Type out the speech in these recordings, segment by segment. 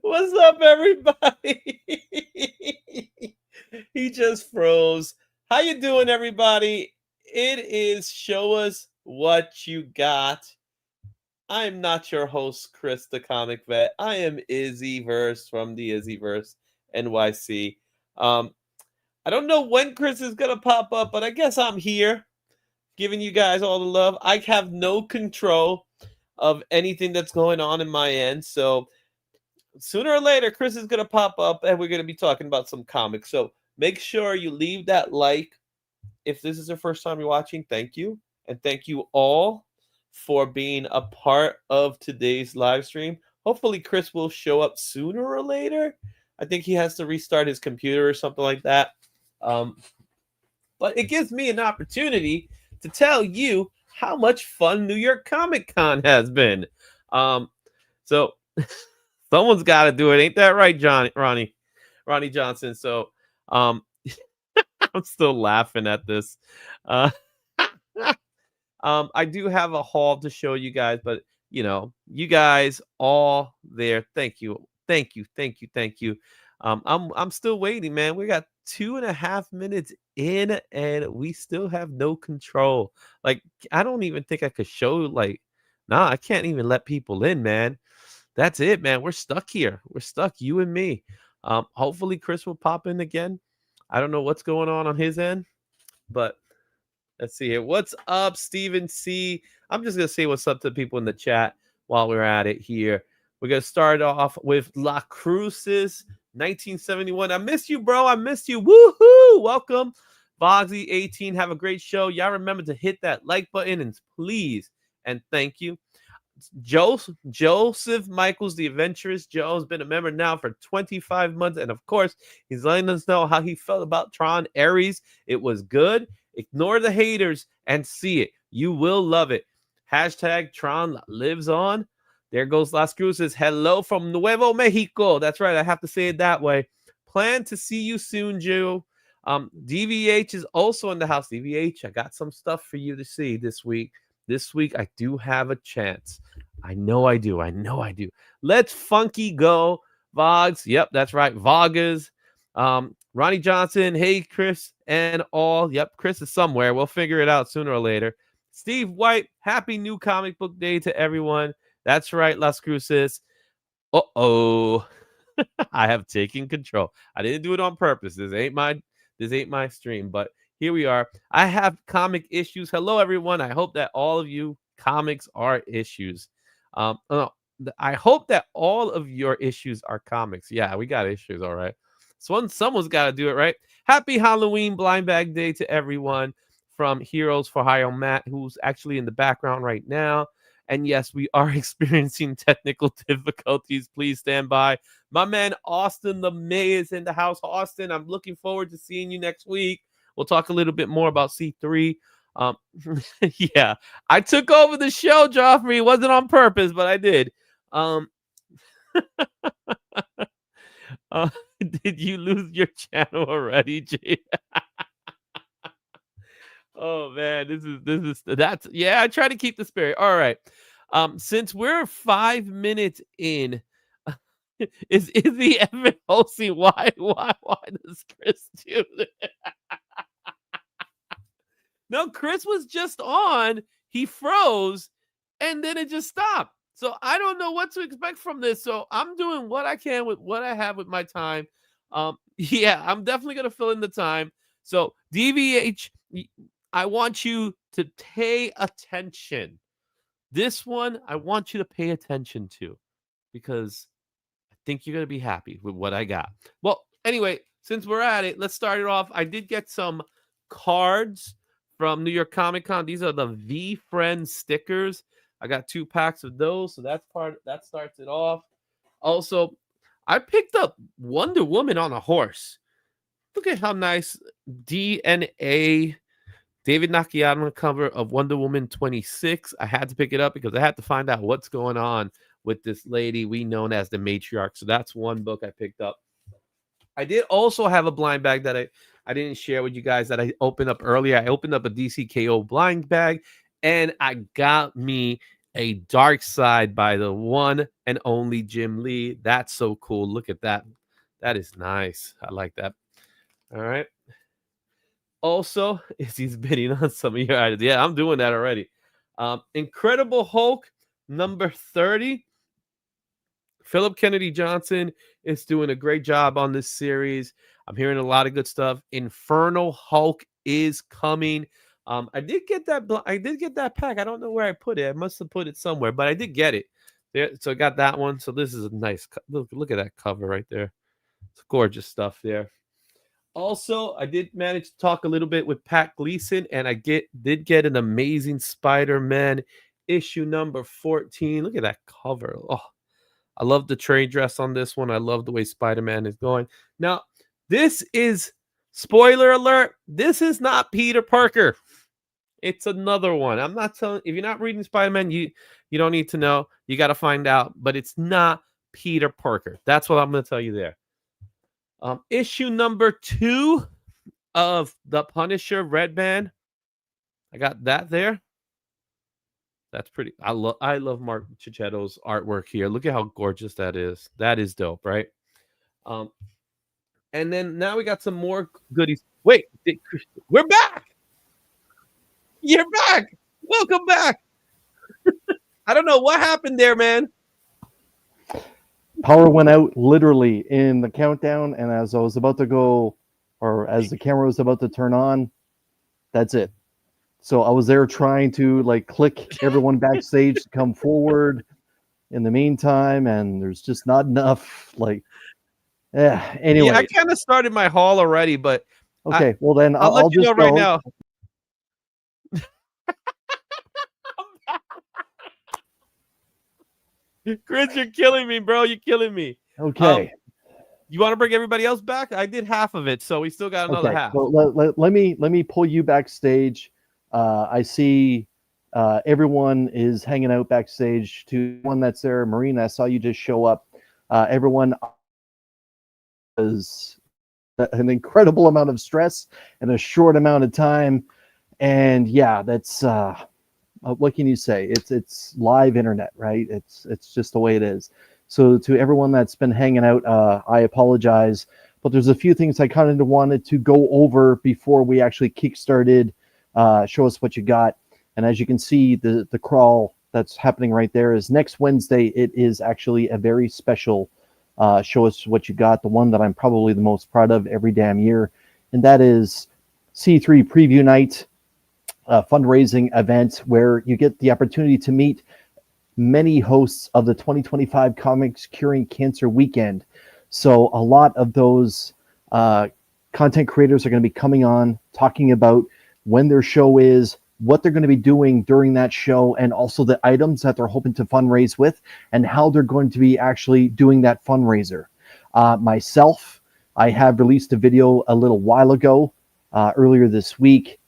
What's up, everybody? He just froze. How you doing, everybody? It is Show Us What You Got. I am not your host, Chris the Comic Vet. I am Izzyverse from the Izzyverse NYC. Um, I don't know when Chris is gonna pop up, but I guess I'm here, giving you guys all the love. I have no control of anything that's going on in my end, so sooner or later, Chris is gonna pop up, and we're gonna be talking about some comics. So make sure you leave that like. If this is the first time you're watching, thank you, and thank you all for being a part of today's live stream. Hopefully, Chris will show up sooner or later. I think he has to restart his computer or something like that. Um, but it gives me an opportunity to tell you how much fun New York Comic Con has been. So someone's got to do it, ain't that right, Ronnie Johnson? So um, I'm still laughing at this. Uh, I do have a haul to show you guys, but you guys all there. Thank you, thank you, thank you, thank you. I'm still waiting, man. We got 2.5 minutes in, and we still have no control. Like, I don't even think I could show. Like, nah, I can't even let people in, man. That's it, man. We're stuck here. We're stuck, you and me. Hopefully, Chris will pop in again. I don't know what's going on his end, but let's see here. What's up, Steven C? I'm just going to say what's up to people in the chat while we're at it here. We're going to start off with La Cruz's 1971. I missed you, bro. I missed you. Woohoo! Welcome. Bogsy 18. Have a great show. Y'all remember to hit that like button, and please and thank you. Joseph Michaels, the adventurous Joe, has been a member now for 25 months. And of course, he's letting us know how he felt about Tron Ares. It was good. Ignore the haters and see it. You will love it. Hashtag Tron lives on. There goes Las Cruces. Hello from Nuevo Mexico. That's right. I have to say it that way. Plan to see you soon, Joe. DVH is also in the house. DVH, I got some stuff for you to see this week. This week, I do have a chance. I know I do. Let's funky go, Vogs. Yep, that's right. Voggers. Ronnie Johnson. Hey, Chris and all. Yep, Chris is somewhere. We'll figure it out sooner or later. Steve White. Happy new comic book day to everyone. That's right, Las Cruces. Uh-oh. I have taken control. I didn't do it on purpose. This ain't my stream, but here we are. I have comic issues. Hello, everyone. I hope that all of you comics are issues. I hope that all of your issues are comics. Yeah, we got issues, all right. Someone's got to do it, right? Happy Halloween blind bag day to everyone from Heroes for Hire Matt, who's actually in the background right now. And yes, we are experiencing technical difficulties. Please stand by. My man Austin the May is in the house. Austin, I'm looking forward to seeing you next week. We'll talk a little bit more about C3. Yeah, I took over the show, Joffrey. It wasn't on purpose, but I did. Did you lose your channel already, Jay? Oh man, that's yeah. I try to keep the spirit. All right. Since we're 5 minutes in, is the Evan hosting? Why does Chris do that? No, Chris was just on. He froze, and then it just stopped. So I don't know what to expect from this. So I'm doing what I can with what I have with my time. Yeah, I'm definitely gonna fill in the time. So DVH, I want you to pay attention. This one, I want you to pay attention to because I think you're gonna be happy with what I got. Well, anyway, since we're at it, let's start it off. I did get some cards from New York Comic Con. These are the V Friends stickers. I got 2 packs of those, so that starts it off. Also, I picked up Wonder Woman on a horse. Look at how nice DNA David Nakayama cover of Wonder Woman 26. I had to pick it up because I had to find out what's going on with this lady we known as the matriarch. So that's one book I picked up. I did also have a blind bag that I didn't share with you guys that I opened up earlier. I opened up a DCKO blind bag, and I got me A Dark Side by the one and only Jim Lee. That's so cool. Look at that. That is nice. I like that. All right. Also, is he's bidding on some of your items. Yeah, I'm doing that already. Incredible Hulk number 30. Philip Kennedy Johnson is doing a great job on this series. I'm hearing a lot of good stuff. Infernal Hulk is coming. I did get that. I did get that pack. I don't know where I put it. I must have put it somewhere, but I did get it. There, so I got that one. So this is a nice. Look at that cover right there. It's gorgeous stuff there. Also, I did manage to talk a little bit with Pat Gleason, and I did get an Amazing Spider-Man issue number 14. Look at that cover. Oh, I love the trade dress on this one. I love the way Spider-Man is going. Now, this is, spoiler alert, this is not Peter Parker. It's another one. I'm not telling, if you're not reading Spider-Man, you don't need to know. You got to find out, but it's not Peter Parker. That's what I'm going to tell you there. Issue number 2 of The Punisher Red Band. I got that there. That's pretty. I love Mark Cicchetto's artwork here. Look at how gorgeous that is. That is dope, right? And then now we got some more goodies. Wait, we're back. You're back. Welcome back. I don't know what happened there, man. Power went out literally in the countdown, and as I was about to go, or as the camera was about to turn on, that's it. So I was there trying to like click everyone backstage to come forward in the meantime, and there's just not enough. Like, anyway. Yeah, I kind of started my haul already, but okay. Well, then I'll let you just know right now. Chris, you're killing me, bro. You're killing me. Okay. You want to bring everybody else back? I did half of it, so we still got another half. So let me pull you backstage. I see everyone is hanging out backstage. To one that's there, Marina, I saw you just show up. Everyone is an incredible amount of stress in a short amount of time, and yeah, that's what can you say? It's live internet, right? It's just the way it is. So to everyone that's been hanging out, I apologize, but there's a few things I kind of wanted to go over before we actually kickstarted. Show us what you got. And as you can see, the crawl that's happening right there is next Wednesday. It is actually a very special show us what you got, the one that I'm probably the most proud of every damn year, and that is C3 Preview Night, a fundraising event where you get the opportunity to meet many hosts of the 2025 Comics Curing Cancer Weekend. So a lot of those content creators are going to be coming on, talking about when their show is, what they're going to be doing during that show, and also the items that they're hoping to fundraise with, and how they're going to be actually doing that fundraiser. Myself, I have released a video a little while ago, earlier this week,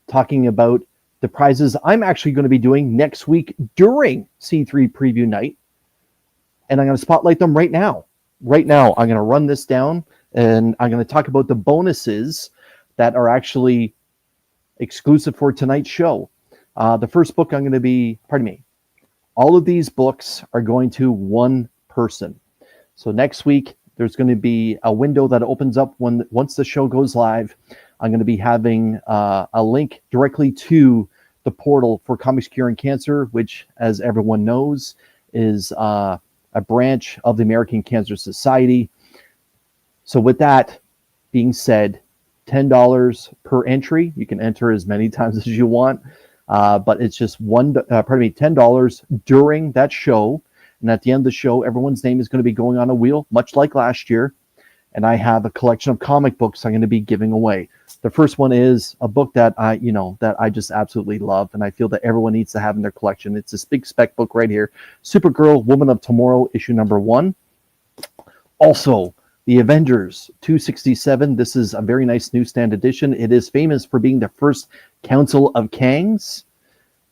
talking about the prizes I'm actually going to be doing next week during C3 Preview Night. And I'm going to spotlight them right now. Right now, I'm going to run this down, and I'm going to talk about the bonuses that are actually exclusive for tonight's show. The first book I'm going to be, all of these books are going to one person. So next week, there's going to be a window that opens up once the show goes live. I'm going to be having a link directly to the portal for Comics Curing Cancer, which, as everyone knows, is a branch of the American Cancer Society. So with that being said, $10 per entry. You can enter as many times as you want, but it's just $10 during that show. And at the end of the show, everyone's name is going to be going on a wheel, much like last year. And I have a collection of comic books I'm going to be giving away. The first one is a book that I just absolutely love, and I feel that everyone needs to have in their collection. It's this big spec book right here, Supergirl, Woman of Tomorrow, issue number 1. Also, The Avengers 267. This is a very nice newsstand edition. It is famous for being the first Council of Kangs.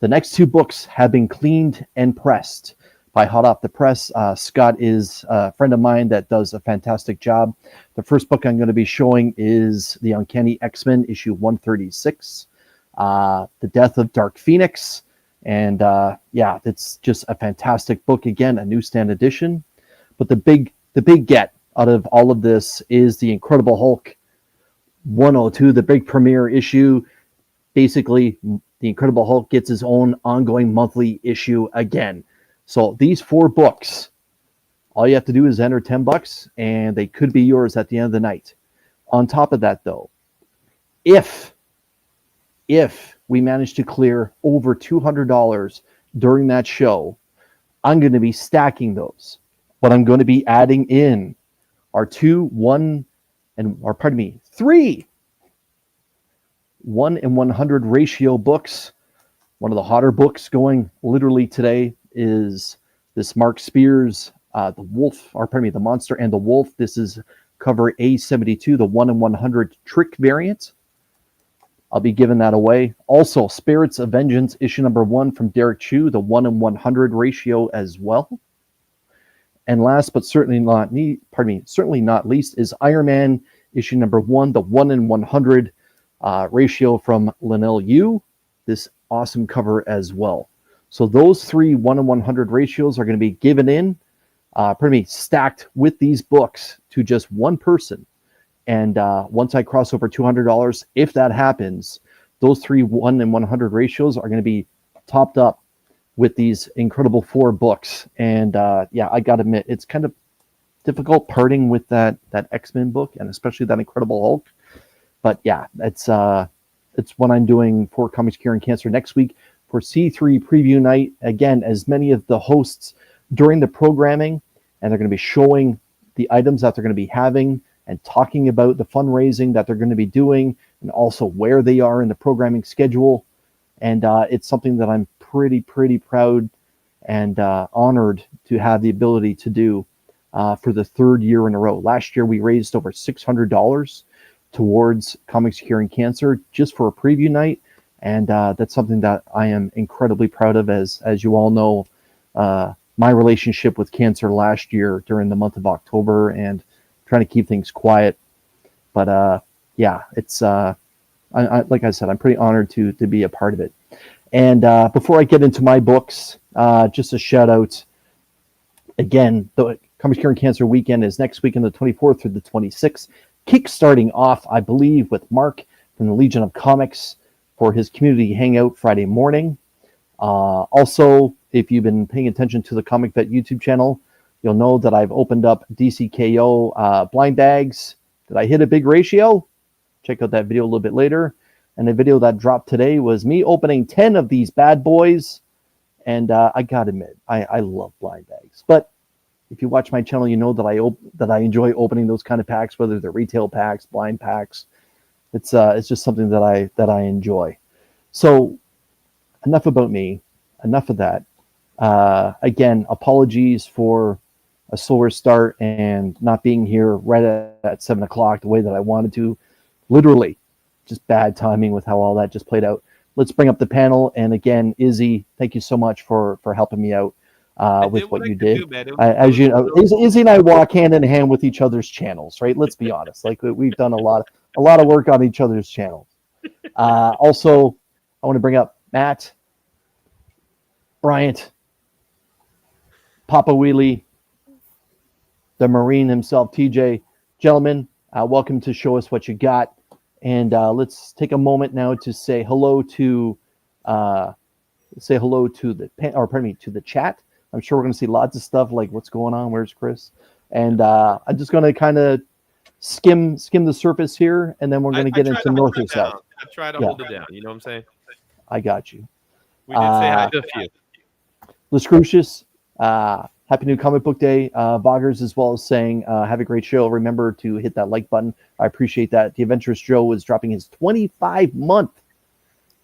The next 2 books have been cleaned and pressed by Hot Off the Press. Scott is a friend of mine that does a fantastic job. The first book I'm going to be showing is The Uncanny X-Men, issue 136. The Death of Dark Phoenix. And yeah, it's just a fantastic book. Again, a newsstand edition. But the big get out of all of this is the Incredible Hulk 102, the big premiere issue. Basically, the Incredible Hulk gets his own ongoing monthly issue again. So these 4 books, all you have to do is enter $10, and they could be yours at the end of the night. On top of that, though, if we manage to clear over $200 during that show, I'm going to be stacking those. But I'm going to be adding in our 3 1 in 100 ratio books. One of the hotter books going literally today is this Mark Spears, the Monster and the Wolf. This is cover A72, the 1 in 100 trick variant. I'll be giving that away. Also, Spirits of Vengeance, issue number 1 from Derek Chu, the 1 in 100 ratio as well. And last but certainly not least is Iron Man, issue number 1, the 1 in 100 ratio from Linnell Yu. This awesome cover as well. So those 3 1 in 100 ratios are going to be given in, stacked with these books to just one person. And once I cross over $200, if that happens, those 3 1 in 100 ratios are going to be topped up with these incredible 4 books. And yeah, I got to admit, it's kind of difficult parting with that X-Men book, and especially that Incredible Hulk. But yeah, it's what I'm doing for Comics Curing Cancer next week for C3 preview night. Again, as many of the hosts during the programming, and they're going to be showing the items that they're going to be having and talking about the fundraising that they're going to be doing, and also where they are in the programming schedule. And it's something that I'm pretty proud and honored to have the ability to do for the 3rd year in a row. Last year, we raised over $600 towards Comics Curing Cancer just for a preview night. And that's something that I am incredibly proud of. As you all know, my relationship with cancer last year during the month of October, and trying to keep things quiet. But yeah, it's like I said, I'm pretty honored to be a part of it. And before I get into my books, just a shout out again. The Comics Curing Cancer weekend is next weekend, the 24th through the 26th. Kickstarting off, I believe, with Mark from the Legion of Comics for his community hangout Friday morning. Also, if you've been paying attention to the Comic Vet YouTube channel, you'll know that I've opened up DCKO blind bags. Did I hit a big ratio? Check out that video a little bit later. And the video that dropped today was me opening 10 of these bad boys. And I gotta admit, I love blind bags. But if you watch my channel, you know that I enjoy opening those kind of packs, whether they're retail packs, blind packs. It's just something that I enjoy. So enough about me. Enough of that. Again, apologies for a slower start and not being here right at 7 o'clock the way that I wanted to. Literally, just bad timing with how all that just played out. Let's bring up the panel. And again, Izzy, thank you so much for helping me out with what you did. As you know, Izzy and I walk hand in hand with each other's channels, right? Let's be honest. Like, we've done a lot of work on each other's channels. Also, I want to bring up Matt, Bryant, Papa Wheelie, the Marine himself, TJ. Gentlemen, welcome to Show Us What You Got. And let's take a moment now to say hello to the chat. I'm sure we're going to see lots of stuff like what's going on, where's Chris, and I'm just going to kind of skim the surface here, and then we're going to get into North or South. I try to hold it down. You know what I'm saying? I got you. We did say hi to a few. Lascrucius, happy new comic book day. Boggers as well as saying, have a great show. Remember to hit that like button. I appreciate that. The Adventurous Joe is dropping his 25-month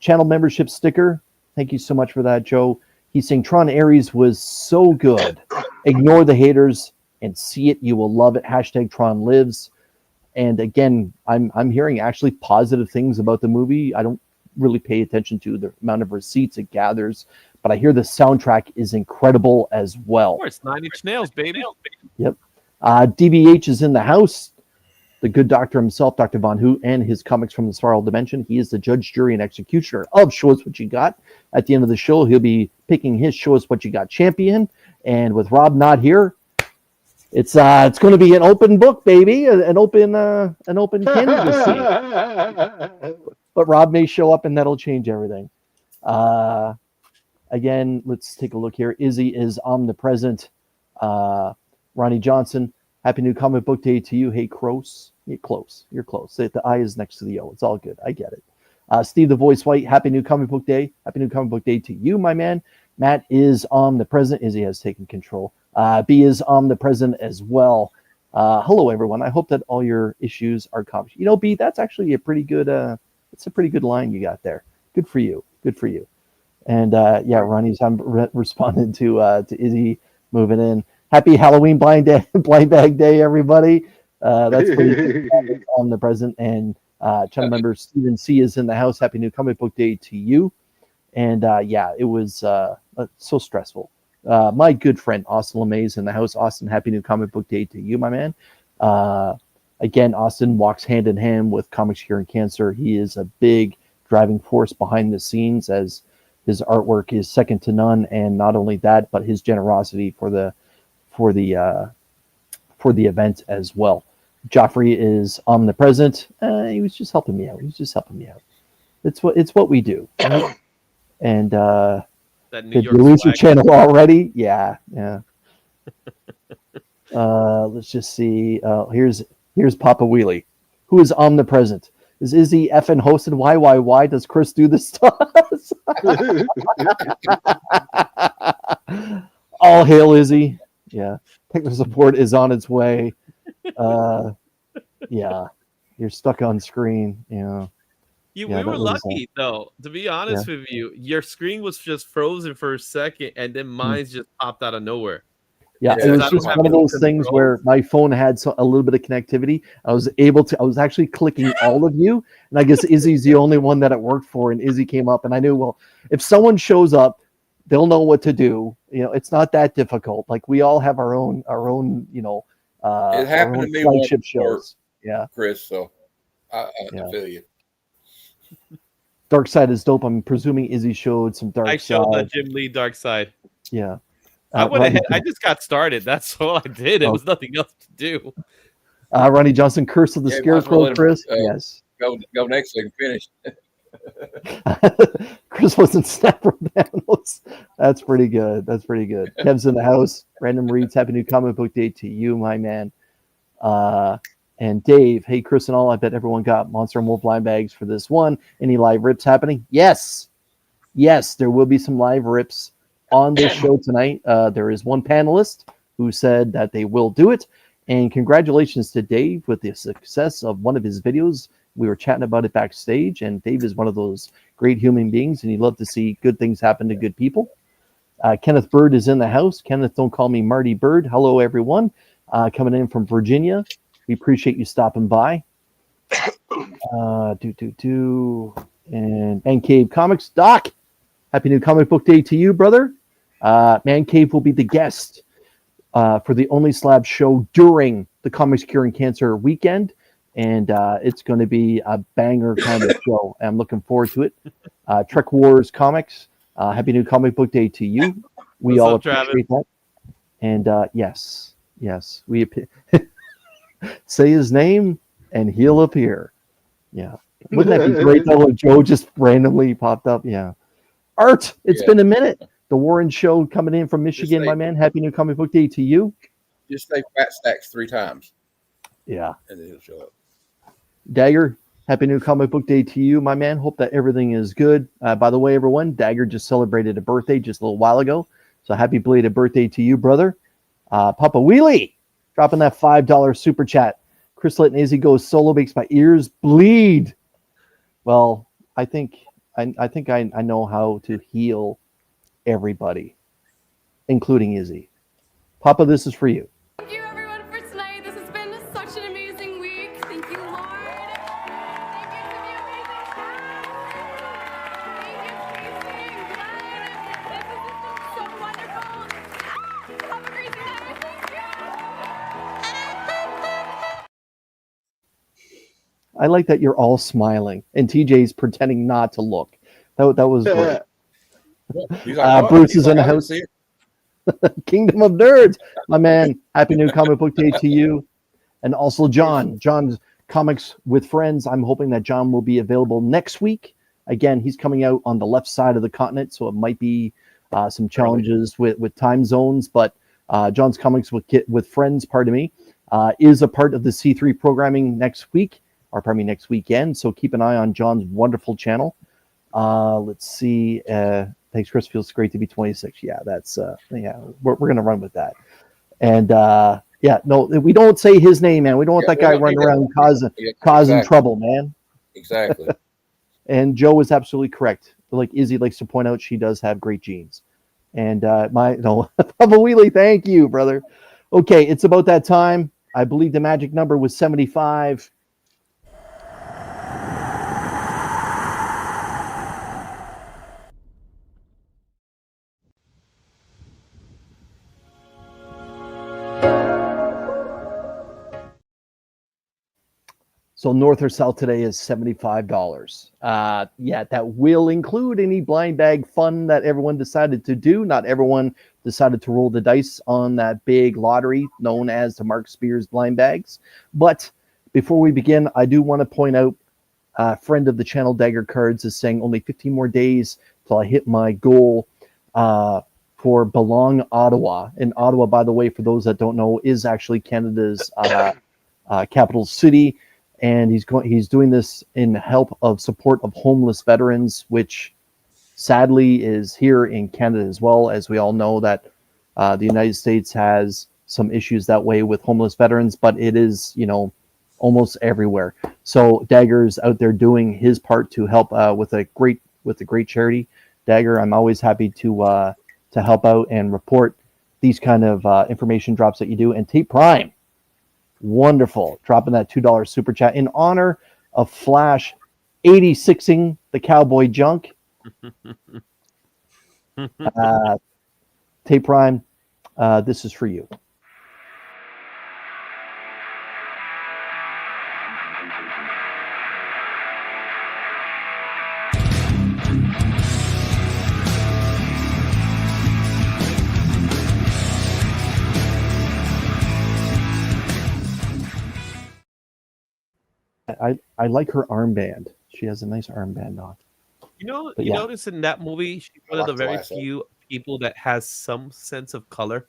channel membership sticker. Thank you so much for that, Joe. He's saying Tron Ares was so good. Ignore the haters and see it. You will love it. Hashtag Tron lives. And again, I'm hearing actually positive things about the movie. I don't really pay attention to the amount of receipts it gathers, but I hear the soundtrack is incredible as well. Of course, 9 Inch Nails, baby. Yep. DBH is in the house. the good doctor himself, Dr. Von Hoot, and his comics from the Spiral Dimension. He is the judge, jury, and executioner of Show Us What You Got. At the end of the show, he'll be picking his Show Us What You Got champion. And with Rob not here, it's going to be an open book, baby, an open candidacy. But Rob may show up, and that'll change everything. Again, let's take a look here. Izzy is omnipresent. Ronnie Johnson, happy new comic book day to you. Hey, Close. You're close. You're close. The I is next to the O. It's all good. I get it. Steve the Voice White, happy new comic book day. Happy new comic book day to you, my man. Matt is omnipresent. Izzy has taken control. B is omnipresent as well. Hello, everyone. I hope that all your issues are covered. You know, B, that's actually a pretty good. It's a pretty good line you got there. Good for you. Good for you. And yeah, Ronnie's responded to Izzy moving in. Happy Halloween blind bag day, everybody. That's pretty good. Omnipresent. And channel member Stephen C is in the house. Happy new comic book day to you. And yeah, it was so stressful. My good friend Austin LeMay is in the house. Austin, happy new comic book day to you, my man. Again, Austin walks hand in hand with Comics Curing Cancer. He is a big driving force behind the scenes, as his artwork is second to none. And not only that, but his generosity for the event as well. Joffrey is omnipresent. He was just helping me out. It's what we do. Right? And did you lose your channel already? Yeah. Let's just see. Here's Papa Wheelie, who is omnipresent. Is Izzy effing hosted? Why does Chris do this to us? All hail Izzy. Yeah. Technical support is on its way. Yeah. You're stuck on screen. Yeah. We were lucky, though. To be honest with you, your screen was just frozen for a second, and then mine just popped out of nowhere. Yeah, it was just one of those things where my phone had a little bit of connectivity. I was actually clicking all of you, and I guess Izzy's the only one that it worked for, and Izzy came up, and I knew, well, if someone shows up, they'll know what to do. You know, it's not that difficult. Like, we all have our own, you know, it happened to me flagship shows. Yeah, Chris. So I feel you. Dark Side is dope. I'm presuming Izzy showed some Dark Side. I showed the Jim Lee Dark Side. Yeah. I went ahead. I just got started. That's all I did. It was nothing else to do. Ronnie Johnson, Curse of the Scarecrow, Chris. Yes. Go next so you can finish. Chris wasn't snapper panels. That's pretty good. Kev's in the house. Random reads. Happy new comic book day to you, my man. And Dave, hey, Chris and all, I bet everyone got Monster and Wolf blind bags for this one. Any live rips happening? Yes, there will be some live rips on this show tonight. There is one panelist who said that they will do it. And congratulations to Dave with the success of one of his videos. We were chatting about it backstage, and Dave is one of those great human beings, and he'd love to see good things happen to good people. Kenneth Bird is in the house. Kenneth, don't call me Marty Bird. Hello, everyone. Coming in from Virginia. We appreciate you stopping by. And Man Cave Comics. Doc, happy new comic book day to you, brother. Man Cave will be the guest for the Only Slab show during the Comics Curing Cancer weekend. And it's going to be a banger kind of show. I'm looking forward to it. Trek Wars Comics. Happy new comic book day to you. We all appreciate that. And yes, we say his name and he'll appear. Yeah. Wouldn't that be great though if Joe just randomly popped up? Yeah. Art, it's been a minute. The Warren Show coming in from Michigan, my man. Happy new comic book day to you. Just say Fat Stacks 3 times. Yeah. And then he'll show up. Dagger, happy new comic book day to you, my man. Hope that everything is good. By the way, everyone, Dagger just celebrated a birthday just a little while ago. So happy belated birthday to you, brother. Papa Wheelie, dropping that $5 super chat. Chris letting Izzy go solo makes my ears bleed. Well, I think I know how to heal everybody, including Izzy. Papa, this is for you. Thank you, everyone, for tonight. This has been such an amazing week. Thank you, Lord. Thank you to the amazing cast. Thank you, Tracy and Glenn. This has just been so wonderful. Have a great night. Thank you. I like that you're all smiling and TJ's pretending not to look. That was great. He's like, what? Bruce He's is like, in the I didn't house. see it. Kingdom of Nerds, my man. Happy New Comic Book Day to you. And also John. John's Comics with Friends. I'm hoping that John will be available next week. Again, he's coming out on the left side of the continent, so it might be some challenges with time zones. But John's Comics with Friends, pardon me, is a part of the C3 programming next week, or pardon me, next weekend. So keep an eye on John's wonderful channel. Let's see. Thanks, Chris. Feels great to be 26. Yeah, that's we're gonna run with that. And no, we don't say his name, man. We don't want that guy running around causing Exactly. trouble, man. Exactly. And Joe is absolutely correct. Like Izzy likes to point out, she does have great genes. And Papa Wheelie, thank you, brother. Okay, it's about that time. I believe the magic number was 75. So north or south today is $75. That will include any blind bag fun that everyone decided to do. Not everyone decided to roll the dice on that big lottery known as the Mark Spears blind bags. But before we begin, I do want to point out, a friend of the channel, Dagger Cards, is saying only 15 more days till I hit my goal for Belong Ottawa. And Ottawa, by the way, for those that don't know, is actually Canada's capital city. And he's doing this in help of support of homeless veterans, which sadly is here in Canada as well. As we all know that the United States has some issues that way with homeless veterans, but it is, almost everywhere. So Dagger's out there doing his part to help with a great charity. Dagger, I'm always happy to help out and report these kind of information drops that you do. And Tate Prime, wonderful, dropping that $2 super chat in honor of Flash 86ing the Cowboy Junk. Tate Prime, this is for you. I like her armband. She has a nice armband on. Notice in that movie, she's one of the very few people that has some sense of color.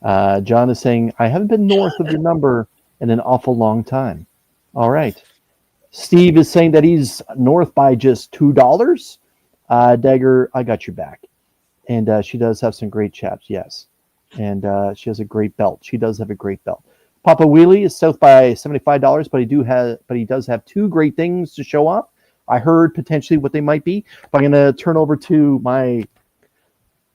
John is saying, I haven't been north of your number in an awful long time. All right. Steve is saying that he's north by just $2. Dagger, I got your back. And she does have some great chaps, yes. And she has a great belt. She does have a great belt. Papa Wheelie is south by $75, but he does have two great things to show off. I heard potentially what they might be. But I'm going to turn over to my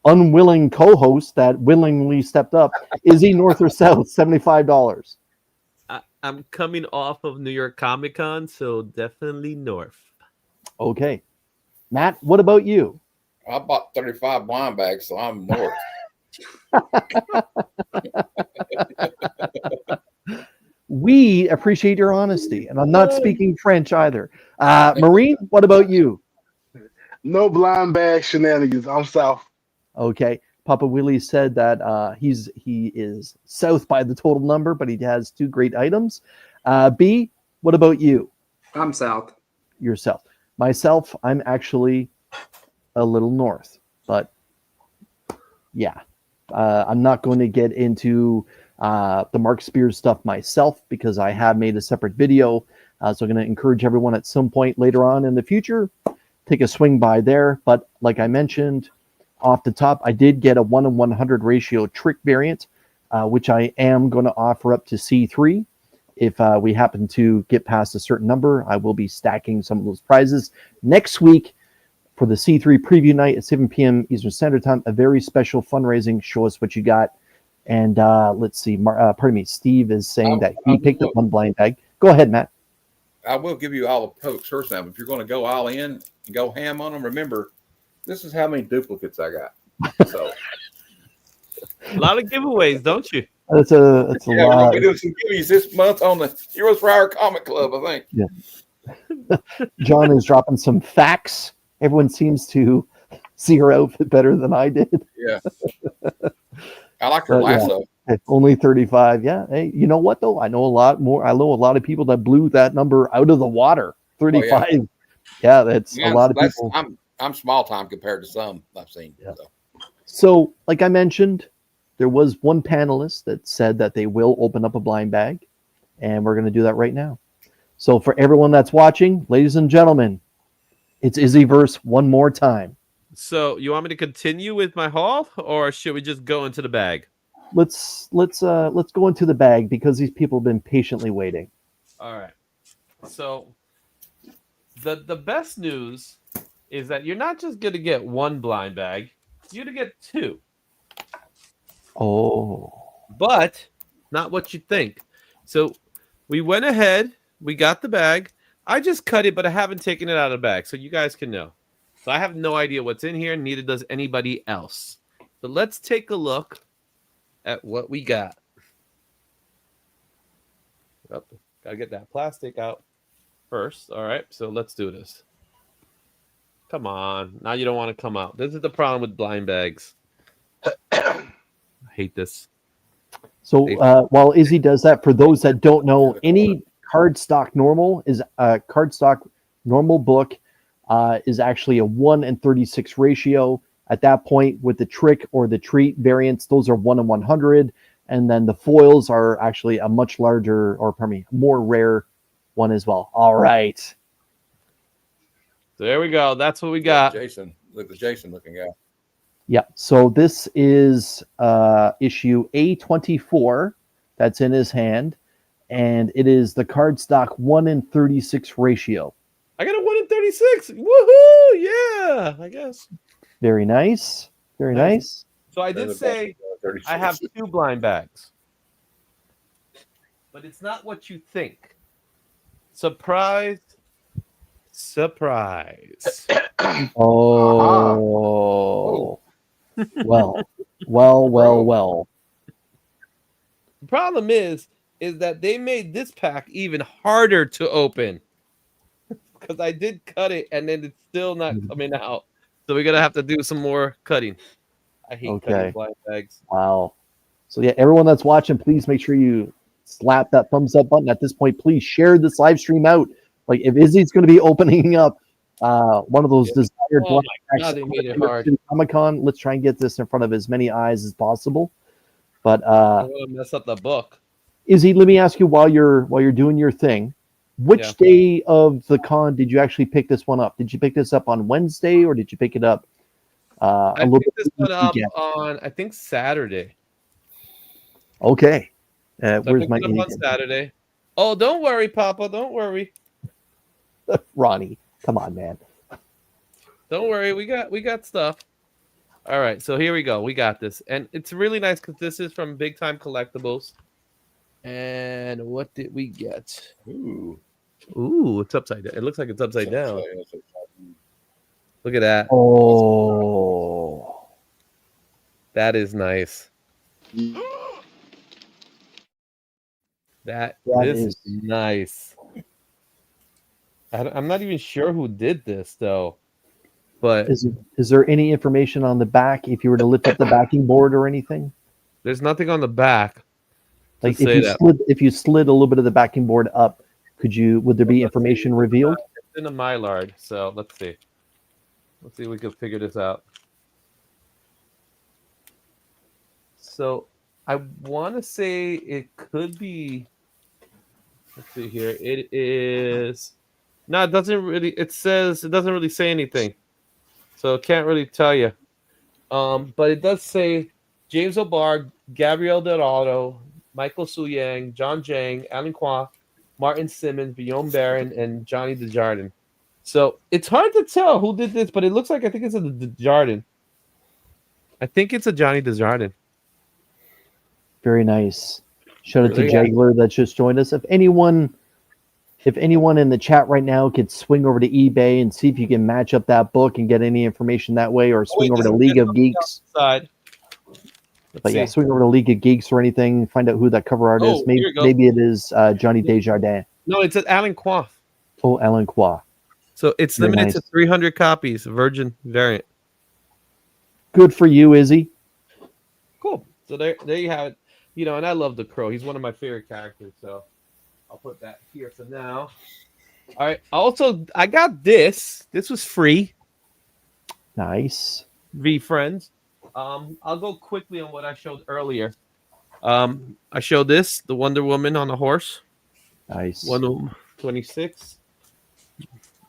unwilling co-host that willingly stepped up. Is he north or south? $75. I'm coming off of New York Comic Con, so definitely north. Okay. Matt, what about you? I bought 35 blind bags, so I'm north. We appreciate your honesty, and I'm not speaking French either. Marine, what about you? No blind bag shenanigans. I'm south. Okay. Papa Willie said that he is south by the total number, but he has two great items. B, what about you? I'm south. You're south. Myself, I'm actually a little north, but yeah. I'm not going to get into the Mark Spears stuff myself because I have made a separate video. So I'm going to encourage everyone at some point later on in the future, take a swing by there. But like I mentioned off the top, I did get a 1:100 ratio trick variant, which I am going to offer up to C3. If we happen to get past a certain number, I will be stacking some of those prizes next week. For the C3 preview night at 7 p.m. Eastern Standard Time, a very special fundraising. Show us what you got. And let's see. Steve is saying that he picked up one blind bag. Go ahead, Matt. I will give you all the pokes first now. If you're going to go all in and go ham on them, remember, this is how many duplicates I got. So a lot of giveaways, don't you? That's a Yeah, we're lot. gonna be doing some giveaways this month on the Heroes for Hire Comic Club, I think. John is dropping some facts. Everyone seems to see her outfit better than I did. Yeah. I like her But, yeah. lasso. Only 35. Yeah. Hey, you know what though? I know a lot more. I know a lot of people that blew that number out of the water. 35. Yeah, that's a lot of people. I'm small time compared to some I've seen. Yeah. So. So, like I mentioned, there was one panelist that said that they will open up a blind bag, and we're going to do that right now. So, for everyone that's watching, ladies and gentlemen, it's Izzyverse one more time. So you want me to continue with my haul, or should we just go into the bag? Let's go into the bag because these people have been patiently waiting. All right. So the best news is that you're not just gonna get one blind bag, you're gonna get two. Oh. But not what you think. So we went ahead, we got the bag. I just cut it, but I haven't taken it out of the bag, so you guys can know. So I have no idea what's in here, neither does anybody else. So let's take a look at what we got. Oh, gotta get that plastic out first. All right, so let's do this. Come on. Now you don't want to come out. This is the problem with blind bags. I hate this. So while Izzy does that, for those that don't know, any cardstock normal is a cardstock normal book is actually a 1:36 ratio. At that point, with the trick or the treat variants, those are 1:100, and then the foils are actually a much larger, or pardon me, more rare one as well. All right. So there we go. That's what we got. Jason, look, the Jason looking guy. Yeah. So this is issue A24 that's in his hand, and it is the cardstock 1:36 ratio. I got a 1:36. Woohoo! Yeah, I guess. Very nice. Very nice. So I did say I have two blind bags, but it's not what you think. Surprise. Surprise. Oh. Well. The problem is that they made this pack even harder to open because I did cut it and then it's still not coming out. So we're gonna have to do some more cutting. I hate cutting blind bags. Wow. So yeah, everyone that's watching, please make sure you slap that thumbs up button. At this point, please share this live stream out. Like if Izzy's going to be opening up one of those desired Oh my God, they made it hard. Comic-Con, let's try and get this in front of as many eyes as possible. But I don't want to mess up the book. Izzy, let me ask you while you're doing your thing, which day of the con did you actually pick this one up? Did you pick this up on Wednesday or did you pick it up a little bit? This one up on I think Saturday. Okay. So Where's my on Saturday? Oh, don't worry, Papa. Don't worry. Ronnie, come on, man. Don't worry. We got stuff. All right. So here we go. We got this, and it's really nice because this is from Big Time Collectibles. And what did we get? Ooh, it's upside down. It looks like it's upside down. Look at that. Oh, that is nice. That is nice. I'm not even sure who did this though, but is there any information on the back if you were to lift up the backing board or anything? There's nothing on the back. Like if you slid a little bit of the backing board up, would there be information revealed? It's in a Mylar, so let's see. Let's see if we can figure this out. So I want to say it could be. Let's see here. It is. No, it doesn't really. It doesn't really say anything, so it can't really tell you. But it does say James O'Barr, Gabriel Dorado, Michael Suyang, John Jang, Alan Kwa, Martin Simmons, Guillaume Barron, and Johnny Desjardins. So it's hard to tell who did this, but it looks like I think it's a Desjardins. I think it's a Johnny Desjardins. Very nice. Shout out to Jagler that just joined us. If anyone in the chat right now could swing over to eBay and see if you can match up that book and get any information that way, or swing over to League of Geeks. Let's But yeah, see. swing over to League of Geeks or anything, find out who that cover art is. Oh, Maybe here you go. maybe it is Johnny Desjardins. No, it's at Alan Quaff. Oh, Alan Qua. So it's Very limited to nice. 300 copies, Virgin variant. Good for you, Izzy. Cool. So there you have it. You know, and I love the Crow. He's one of my favorite characters. So I'll put that here for now. All right. Also, I got this. This was free. Nice. V friends. I'll go quickly on what I showed earlier. I showed this, the Wonder Woman on a horse. Nice. 126.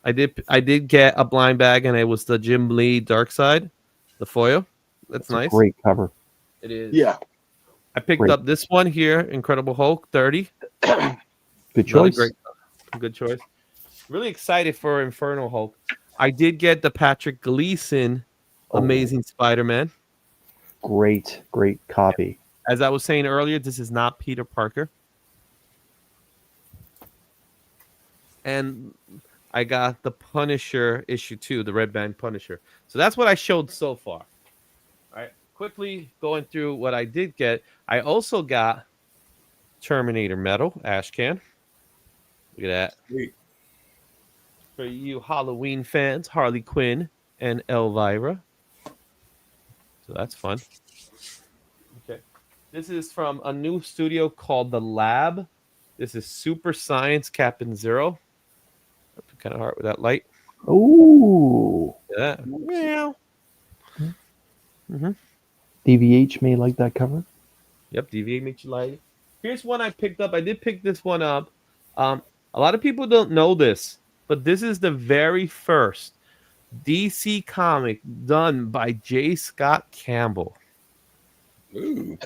I did get a blind bag, and it was the Jim Lee Dark Side, the foil. That's It's a nice. great cover. It is. Yeah. I picked Great. up this one here, Incredible Hulk 30. Good Another choice. great, good choice. Really excited for Infernal Hulk. I did get the Patrick Gleason Oh. Amazing Spider-Man. Great copy. As I was saying earlier, this is not Peter Parker. And I got the Punisher issue 2, the Red Band Punisher. So that's what I showed so far. All right, quickly going through what I did get. I also got Terminator Metal, Ashcan. Look at that. Sweet. For you Halloween fans, Harley Quinn and Elvira. So that's fun. Okay. This is from a new studio called The Lab. This is Super Science Captain Zero. Kind of hard with that light. Ooh. Yeah. Meow. Mm-hmm. DVH may like that cover. Yep, DVA makes you light. Here's one I picked up. I did pick this one up. A lot of people don't know this, but this is the very first DC comic done by J. Scott Campbell. Ooh,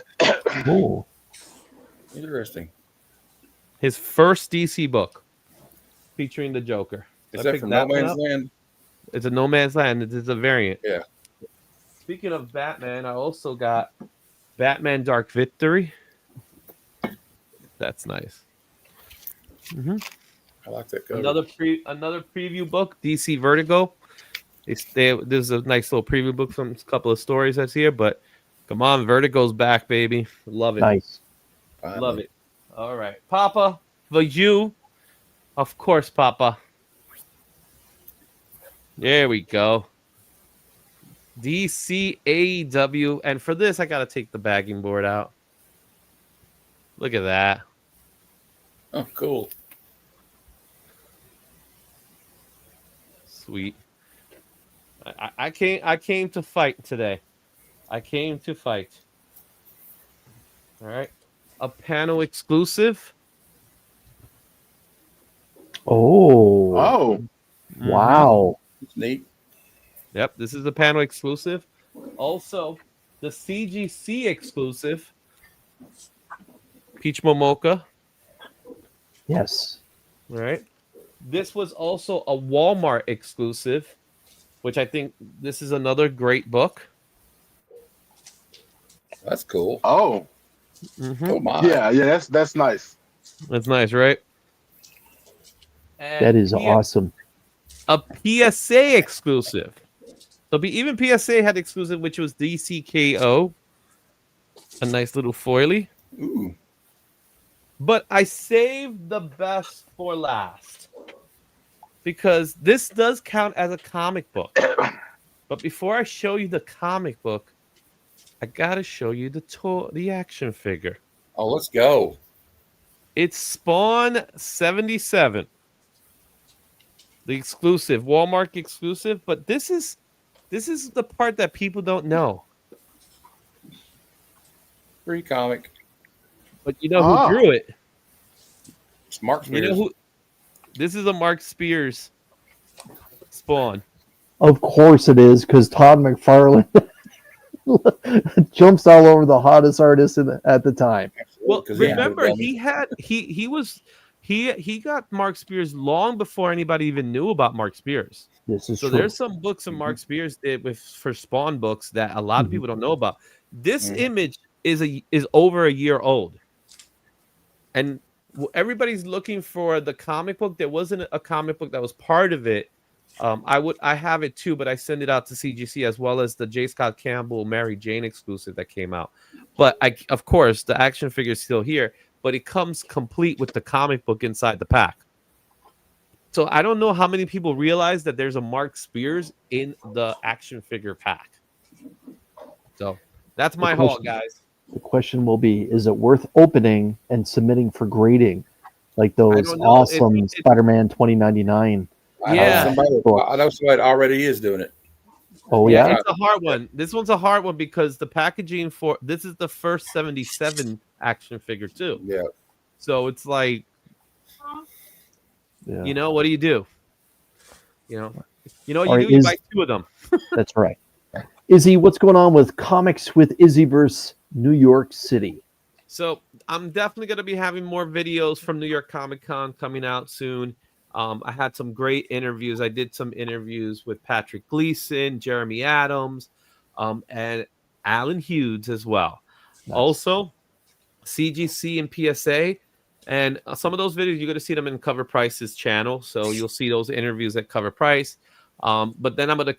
Ooh. interesting. His first DC book featuring the Joker. Is I that picked from No one Man's up. Land? It's a No Man's Land. It's a variant. Yeah. Speaking of Batman, I also got Batman Dark Victory. That's nice. Mm-hmm. I like that cover. Another preview book, DC Vertigo. There's a nice little preview book from a couple of stories that's here, but come on, Vertigo's back, baby. Love it. Nice. Finally. Love it. All right. Papa, for you. Of course, Papa. There we go. DC AEW. And for this, I got to take the bagging board out. Look at that. Oh, cool. Sweet. I came to fight today. I came to fight. All right. A panel exclusive. Oh. Oh, Wow. It's neat. Yep, this is a panel exclusive. Also, the CGC exclusive. Peach Momoka. Yes. All right. This was also a Walmart exclusive, which I think this is another great book. That's cool. oh, Mm-hmm. Oh my. yeah. That's nice. That's nice, right? And That is awesome. A PSA exclusive. So even PSA had exclusive, which was DCKO. A nice little foily. Ooh. But I saved the best for last. Because this does count as a comic book. But before I show you the comic book, I gotta show you the action figure. Oh, let's go. It's Spawn 77. The exclusive, Walmart exclusive, but this is the part that people don't know. Free comic. But you know who drew it? It's Mark You know Spears. who? This is a Mark Spears Spawn. Of course it is, because Todd McFarlane jumps all over the hottest artist at the time. Well, 'Cause he had remember it, he got Mark Spears long before anybody even knew about Mark Spears. This is So true. there's some books that Mark Spears did for Spawn books that a lot of people don't know about. This image is over a year old, and everybody's looking for the comic book. There wasn't a comic book that was part of it I have it too, but I send it out to CGC as well as the J. Scott Campbell Mary Jane exclusive that came out. But of course, the action figure is still here, but it comes complete with the comic book inside the pack. So I don't know how many people realize that there's a Mark Spears in the action figure pack. So that's my haul, guys. The question will be: is it worth opening and submitting for grading, like those don't know. awesome Spider-Man 2099? Yeah. I know somebody already is doing it. Oh yeah, It's a hard one. This one's a hard one because the packaging for this is the first 77 action figure too. Yeah. So it's like, yeah. you know, what do? You know, All right, you buy two of them. That's right. Izzy, what's going on with Comics with Izzy versus New York City? So I'm definitely going to be having more videos from New York Comic Con coming out soon. I had some great interviews. I did some interviews with Patrick Gleason, Jeremy Adams, and Alan Hughes as well. Nice. Also, CGC and PSA. And some of those videos, you're going to see them in Cover Price's channel. So you'll see those interviews at Cover Price. But then I'm gonna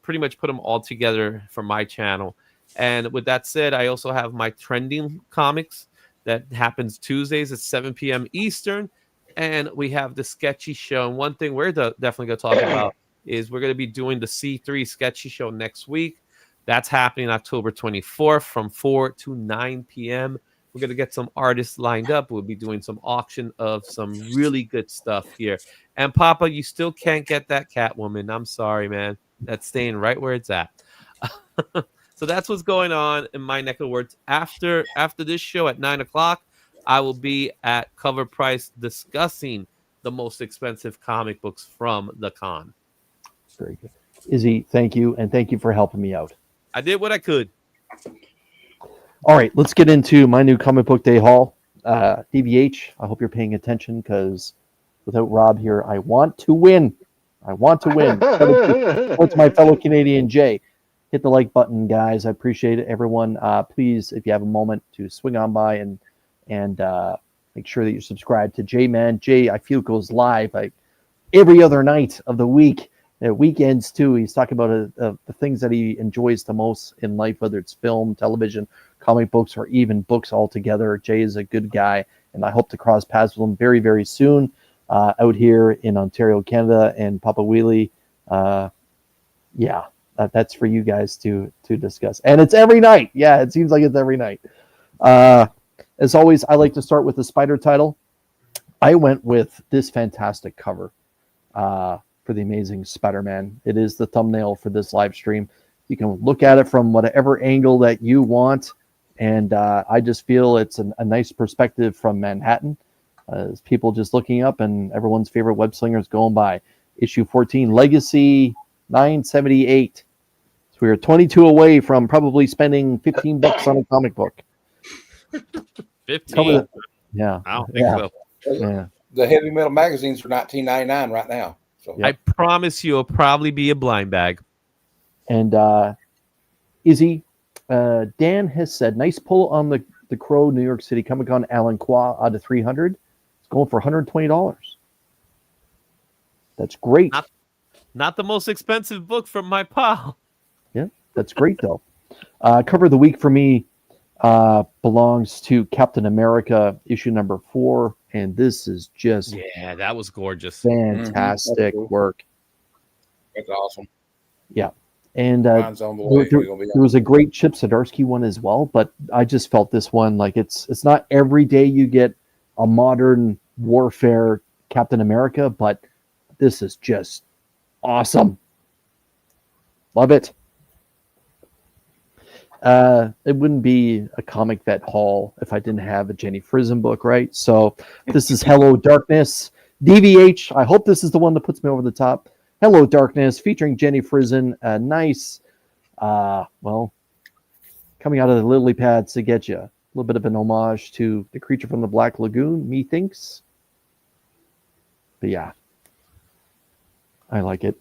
pretty much put them all together for my channel. And with that said, I also have my trending comics that happens Tuesdays at 7 p.m. Eastern. And we have the Sketchy Show. And one thing we're definitely going to talk about is we're going to be doing the C3 Sketchy Show next week. That's happening October 24th from 4 to 9 p.m. We're going to get some artists lined up. We'll be doing some auction of some really good stuff here. And Papa, you still can't get that Catwoman. I'm sorry, man. That's staying right where it's at. So that's what's going on in my neck of the woods. After this show at 9 o'clock, I will be at Cover Price discussing the most expensive comic books from the con. Very good. Izzy, thank you. And thank you for helping me out. I did what I could. All right, let's get into my new comic book day haul. DVH, I hope you're paying attention because without Rob here, I want to win. I want to win. What's my fellow Canadian Jay? Hit the like button, guys. I appreciate it, everyone. Please, if you have a moment, to swing on by and make sure that you're subscribed to J-Man. Jay, I feel, goes live like every other night of the week. Weekends too. He's talking about the things that he enjoys the most in life, whether it's film, television, comic books, or even books altogether. Jay is a good guy, and I hope to cross paths with him very, very soon out here in Ontario, Canada, and Papa Wheelie. Yeah, that's for you guys to discuss. And it's every night. Yeah, it seems like it's every night. As always, I like to start with the Spider title. I went with this fantastic cover for the Amazing Spider-Man. It is the thumbnail for this live stream. You can look at it from whatever angle that you want, and I just feel it's a nice perspective from Manhattan. As people just looking up, and everyone's favorite web slingers going by. Issue 14, Legacy 978. So we are 22 away from probably spending $15 on a comic book. 15. Yeah. I don't think so. Yeah. The heavy metal magazines are $19.99 right now. So I promise you, it'll probably be a blind bag. And Izzy, Dan has said, nice pull on the Crow New York City Comic Con Alan Qua out of 300. It's going for $120. That's great. Not the most expensive book from my pal. Yeah, that's great though. Cover of the week for me belongs to Captain America issue number 4, and this is just that was gorgeous. fantastic work. that's awesome. Yeah, and Mine's on the way. there was a great Chip Zdarsky one as well, but I just felt this one like it's not every day you get a modern warfare Captain America, but this is just awesome. Love it. It wouldn't be a Comic Vet haul if I didn't have a Jenny Frison book, right? So this is Hello Darkness. DVH, I hope this is the one that puts me over the top. Hello Darkness, featuring Jenny Frison. Nice, well, coming out of the lily pads to get you. A little bit of an homage to the creature from the Black Lagoon, methinks. But yeah, I like it.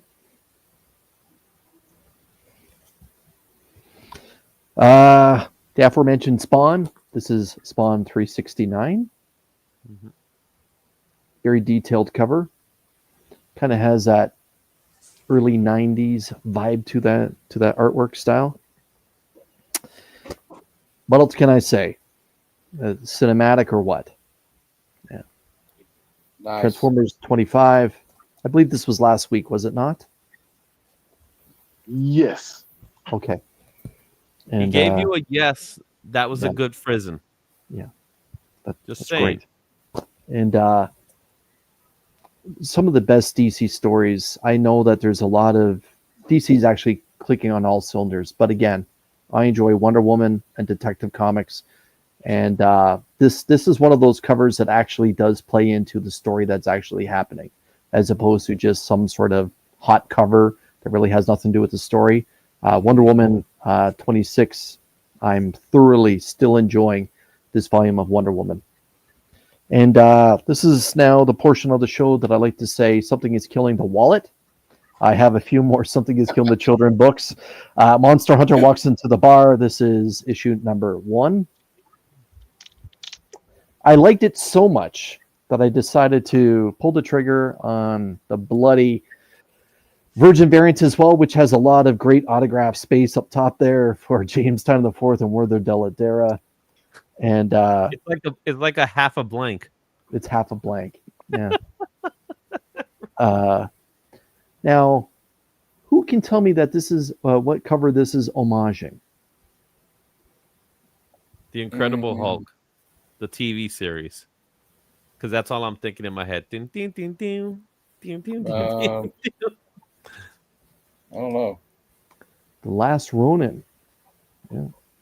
The aforementioned Spawn. This is Spawn 369. Very detailed cover. Kind of has that early 90s vibe to that artwork style. What else can I say? Cinematic or what? Yeah. Nice. Transformers 25. I believe this was last week, was it not? Yes. Okay. He And gave you a yes. That was yeah. a good frizzin'. Yeah. Just That's saying. great. And some of the best DC stories. I know that there's a lot of DC's actually clicking on all cylinders, but again, I enjoy Wonder Woman and Detective Comics, and this is one of those covers that actually does play into the story that's actually happening, as opposed to just some sort of hot cover that really has nothing to do with the story. Wonder Woman 26. I'm thoroughly still enjoying this volume of Wonder Woman. And this is now the portion of the show that I like to say something is killing the wallet. I have a few more Something is Killing the Children books. Monster Hunter walks into the bar. This is issue number 1. I liked it so much that I decided to pull the trigger on the bloody Virgin variant as well, which has a lot of great autograph space up top there for James Time IV and Werther Dell'Edera. And It's like a half a blank. it's half a blank. Yeah. Now, who can tell me that this is what cover this is homaging? The Incredible Hulk, the TV series. Because that's all I'm thinking in my head. Ding, ding, ding, ding. Ding, ding, ding, ding. I don't know. The Last Ronin.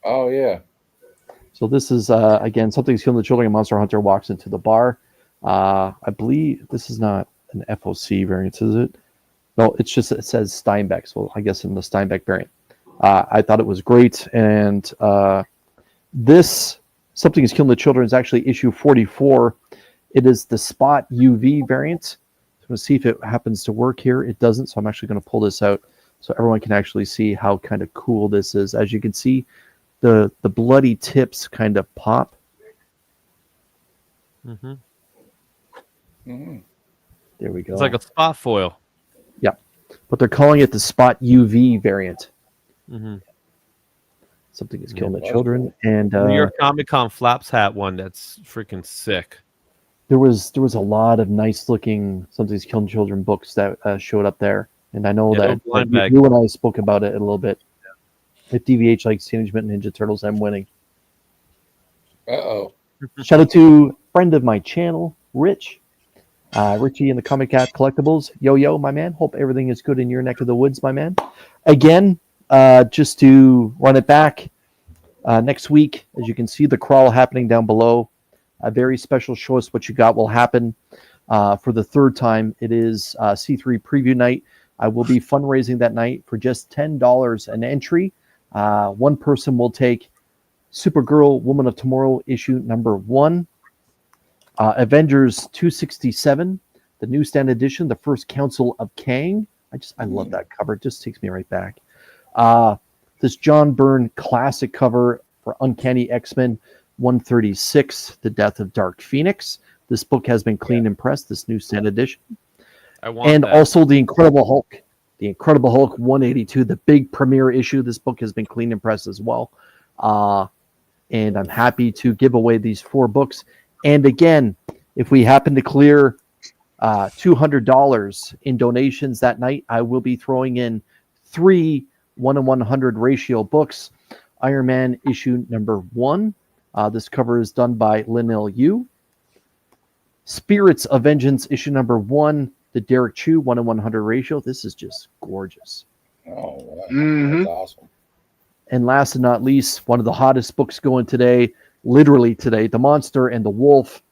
Oh yeah. So this is again Something's Killing the Children. And Monster Hunter walks into the bar. I believe this is not an FOC variant, is it? No, it says Steinbeck. So I guess in the Steinbeck variant. I thought it was great, and this Something is Killing the Children is actually issue 44. It is the Spot UV variant. So I'm going to see if it happens to work here. It doesn't, so I'm actually going to pull this out so everyone can actually see how kind of cool this is. As you can see, the bloody tips kind of pop. Mm-hmm. There we go. It's like a spot foil. Yeah, but they're calling it the Spot UV variant. Mm-hmm. Something is Killing the Children, and New York Comic Con Flaps hat one that's freaking sick. there was a lot of nice looking Something's Killing Children books that showed up there, and I know that blind bag. you and I spoke about it a little bit. If DVH likes Teenage Mutant Ninja Turtles, I'm winning. Uh-oh. Shout out to friend of my channel, Rich. Richie in the Comic Cat Collectibles. Yo, my man. Hope everything is good in your neck of the woods, my man. Again, just to run it back, next week, as you can see the crawl happening down below, a very special Show Us What You Got will happen for the third time. It is C3 preview night. I will be fundraising that night for just $10 an entry. One person will take Supergirl Woman of Tomorrow issue number 1. Avengers 267, the newsstand edition, the first Council of Kang. I love that cover. It just takes me right back. This John Byrne classic cover for Uncanny X-Men 136, The Death of Dark Phoenix. This book has been cleaned and pressed, this newsstand edition. And that. Also the Incredible Hulk. The Incredible Hulk 182, the big premiere issue. This book has been cleaned and pressed as well. And I'm happy to give away these 4 books. And again, if we happen to clear $200 in donations that night, I will be throwing in 3 1-in-100 ratio books. Iron Man issue number 1. This cover is done by Lynell Yu. Spirits of Vengeance issue number 1. The Derek Chu 1-in-100 ratio. This is just gorgeous. Oh, that's awesome. And last but not least, one of the hottest books going today, literally today, The Monster and the Wolf,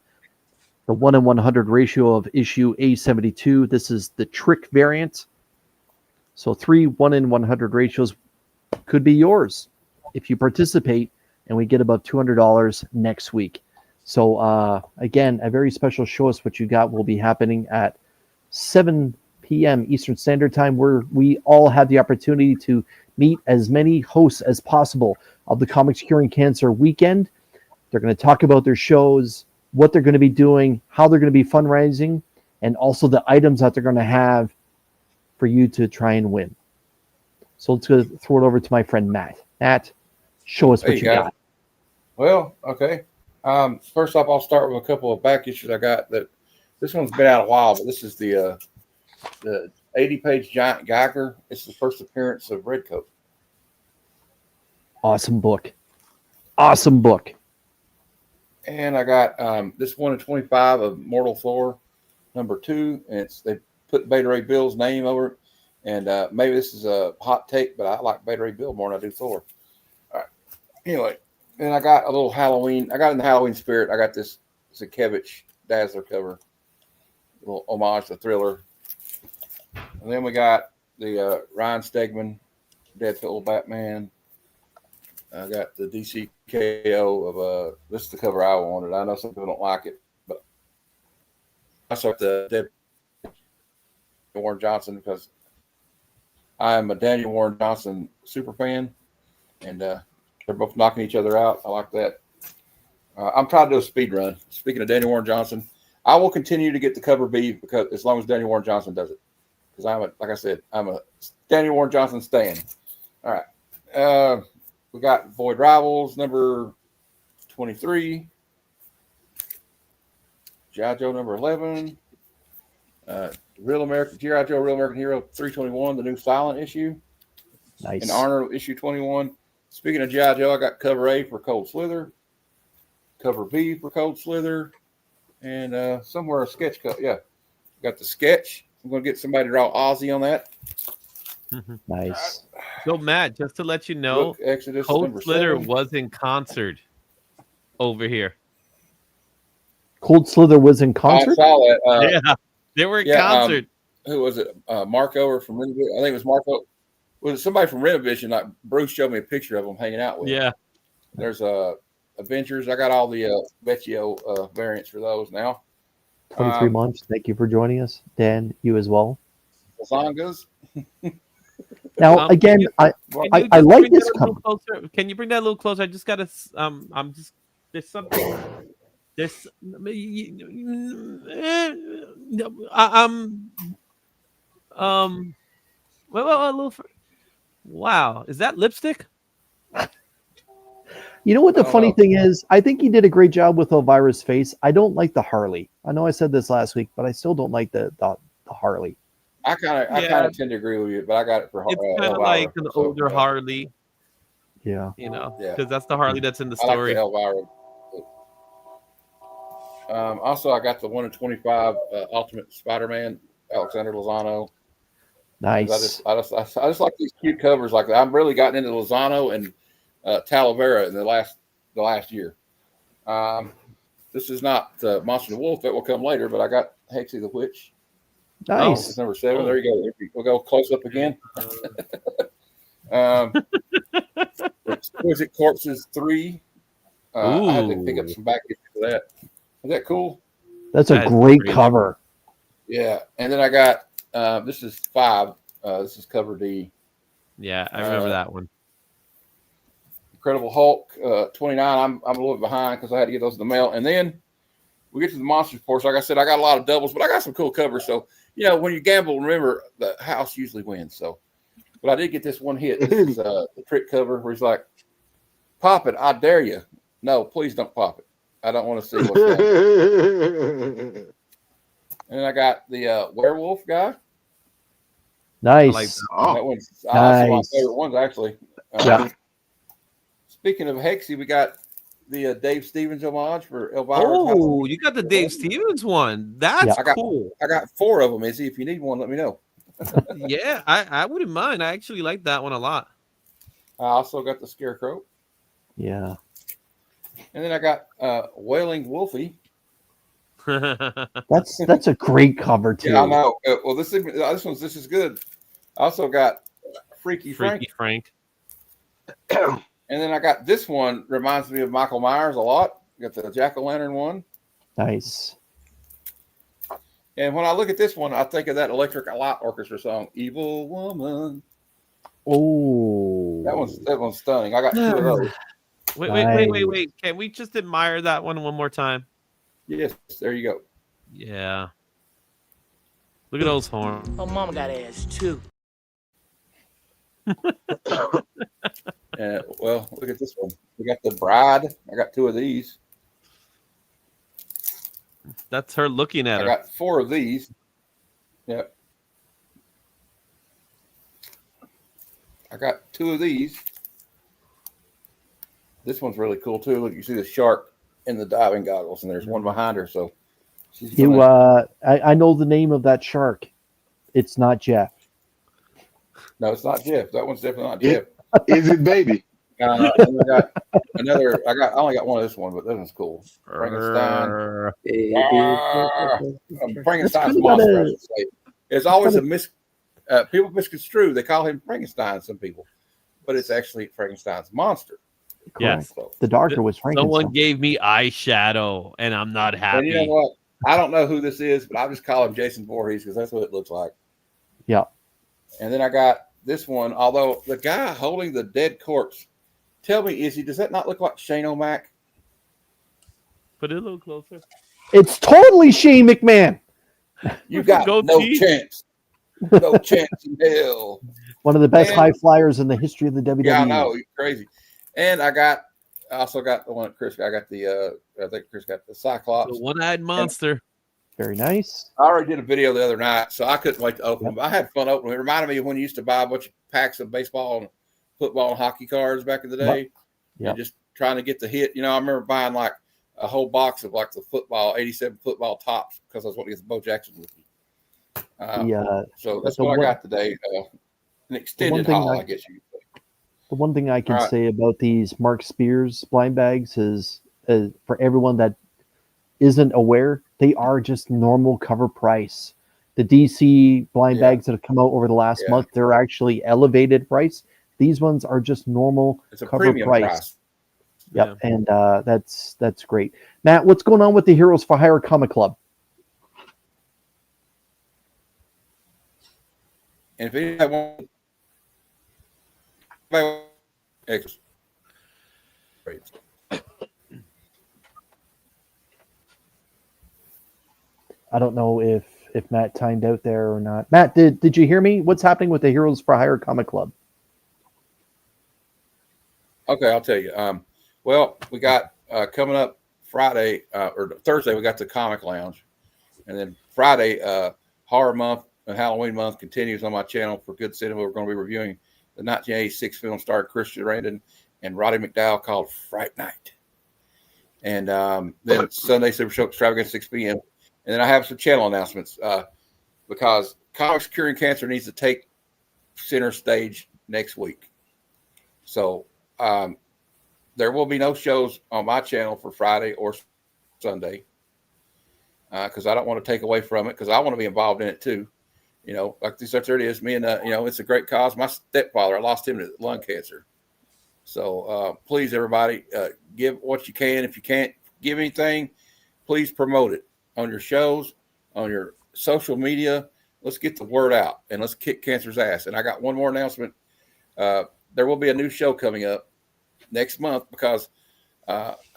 the 1-in-100 ratio of issue A72. This is the Trick variant. So 3 1-in-100 ratios could be yours if you participate, and we get about $200 next week. So again, a very special Show Us What You Got will be happening at 7 p.m. Eastern Standard Time, where we all have the opportunity to meet as many hosts as possible of the Comics Curing Cancer weekend. They're going to talk about their shows, what they're going to be doing, how they're going to be fundraising, and also the items that they're going to have for you to try and win. So let's go throw it over to my friend Matt. Matt, show us There what you you go. got. Well, okay. First off, I'll start with a couple of back issues I got. That this one's been out a while, but this is the 80-page Giant Geiger. It's the first appearance of Redcoat. Awesome book. Awesome book. And I got this 1 in 25 of Mortal Thor #2, and they put Beta Ray Bill's name over it. And maybe this is a hot take, but I like Beta Ray Bill more than I do Thor. All right. Anyway, and I got a little Halloween. I got in the Halloween spirit. I got this Zakevich Dazzler cover, a little homage to Thriller. And then we got the Ryan Stegman Deadpool Batman. I got the DC KO of this is the cover I wanted. I know some people don't like it, but I saw the Deadpool Warren Johnson because I'm a Daniel Warren Johnson super fan, and they're both knocking each other out. I like that. I'm trying to do a speed run. Speaking of Daniel Warren Johnson, I will continue to get the cover B because as long as Daniel Warren Johnson does it, because like I said, I'm a Daniel Warren Johnson stan. All right, we got Void Rivals #23, G.I. Joe #11, Real American G.I. Joe Real American Hero 321, the new silent issue, Nice. and Honor issue 21. Speaking of G.I. Joe, I got cover A for Cold Slither, cover B for Cold Slither, and somewhere a sketch cut. Yeah, got the sketch. I'm going to get somebody to draw Ozzy on that. Nice. So Matt, just to let you know, Look, Exodus Cold Slitter #7. was in concert over here. Cold Slither was in I concert? saw that. Yeah, they were in yeah, concert. Who was it? Marco from Renovision? I think it was Marco. Was it somebody from Renovision? Like Bruce showed me a picture of them hanging out with. Yeah. There's Adventures. I got all the Vecchio variants for those now. 23 months. Thank you for joining us. Dan, you as well. Lasongas. Now, again, I Can you like bring this that a little cover. closer? Can you bring that a little closer? I just gotta. I'm just. There's something. There's. Well, a little. Wow, is that lipstick? You know what the I don't funny know. thing is? I think he did a great job with Elvira's face. I don't like the Harley. I know I said this last week, but I still don't like the Harley. I kind of tend to agree with you, but I got it for It's kind of Elvira, like an so, older Harley, Yeah. you know, Yeah. because that's the Harley that's in the I like story. the Elvira. Also, I got the 1 in 25 Ultimate Spider-Man, Alexander Lozano. Nice. I just like these cute covers like that. I've really gotten into Lozano and Talavera in the last year. This is not Monster the Wolf. That will come later, but I got Hexy the Witch. Nice. It's #7. There you go. We'll go close up again. Exquisite Corpses 3. I had to pick up some back issues for that. Is that cool? That's a That's great great. cover. Yeah. And then I got this is 5. This is cover D. Yeah, I remember that one. Incredible Hulk 29. I'm a little bit behind because I had to get those in the mail. And then we get to the monsters portion. Like I said, I got a lot of doubles, but I got some cool covers. So, when you gamble, remember the house usually wins. So, but I did get this one hit. This is the trick cover where he's like, "Pop it, I dare you." No, please don't pop it. I don't want to see what's that. And I got the werewolf guy. Nice. like that. That one's that's one of my Nice. favorite ones, actually. Yeah. Speaking of Hexy, we got the Dave Stevens homage for Elvira's Oh, House. you got the Dave Stevens one. That's I got- cool. I got 4 of them, Izzy. If you need one, let me know. Yeah, I wouldn't mind. I actually like that one a lot. I also got the Scarecrow. Yeah. And then I got Wailing Wolfie. That's a great cover too. Yeah, I know. Well, this is good. I also got Freaky Frank. Freaky Frank. And then I got this one, reminds me of Michael Myers a lot. Got the Jack-o'-lantern one. Nice. And when I look at this one, I think of that Electric Light Orchestra song, Evil Woman. Oh. That one's stunning. I got 2 of those. Wait. Can we just admire that one more time? Yes, there you go. Yeah. Look at those horns. Oh, mama got ass too. Well, look at this one. We got the bride. I got 2 of these. That's her looking at I her. got 4 of these. Yep. I got 2 of these. This one's really cool too. Look, you see the shark in the diving goggles, and there's one behind her. So she's I know the name of that shark. It's not Jeff. No, it's not Jeff. That one's definitely not Jeff. Is it baby? And I got another. I only got one of this one, but this one's cool. Frankenstein. Err. Frankenstein's kinda monster. got I should say. It's always a people misconstrue. They call him Frankenstein. Some people, but it's actually Frankenstein's monster. Yes. So, The doctor was Frankenstein. Someone gave me eyeshadow, and I'm not happy. and you know what? I don't know who this is, but I just call him Jason Voorhees because that's what it looks like. Yeah. And then I got this one. Although the guy holding the dead corpse, tell me, does that not look like Shane O'Mac? Put it a little closer. It's totally Shane McMahon. You With the got no goatee. chance. No chance in hell. One of the best Man. high flyers in the history of the WWE. Yeah, I know. You're crazy. And I also got the one that Chris. I got the. I think Chris got the Cyclops. The one-eyed monster. Very nice. I already did a video the other night, so I couldn't wait to open them. I had fun opening. It reminded me of when you used to buy a bunch of packs of baseball and football and hockey cards back in the day. Yep. And just trying to get the hit. You know, I remember buying like a whole box of like the 87 football tops because I was wanting to get the Bo Jackson with me. So that's what I got today. An extended thing haul, I I guess you could say. The one thing I can All right. say about these Mark Spears blind bags is for everyone that isn't aware, they are just normal cover price. The DC blind Yeah. bags that have come out over the last Yeah. month, they're actually elevated price. These ones are just normal It's a cover premium price. Yep, and that's great. Matt, what's going on with the Heroes for Hire Comic Club? And if anybody wants, I don't know if Matt timed out there or not. Matt, did you hear me? What's happening with the Heroes for Hire Comic Club? okay, I'll tell you. Well, we got coming up Friday or Thursday, we got the Comic Lounge, and then Friday, Horror Month and Halloween Month continues on my channel for Good Cinema. We're going to be reviewing the 1986 film starring Christian Randon and Roddy McDowell called Fright Night. And then Sunday Super Show Extravaganza 6 p.m. And then I have some channel announcements because Comics Curing Cancer needs to take center stage next week. So there will be no shows on my channel for Friday or Sunday because I don't want to take away from it because I want to be involved in it too. You know, like this, there it is. Me and, it's a great cause. My stepfather, I lost him to lung cancer. So please, everybody, give what you can. If you can't give anything, please promote it on your shows, on your social media. Let's get the word out and let's kick cancer's ass. And I got one more announcement. There will be a new show coming up next month because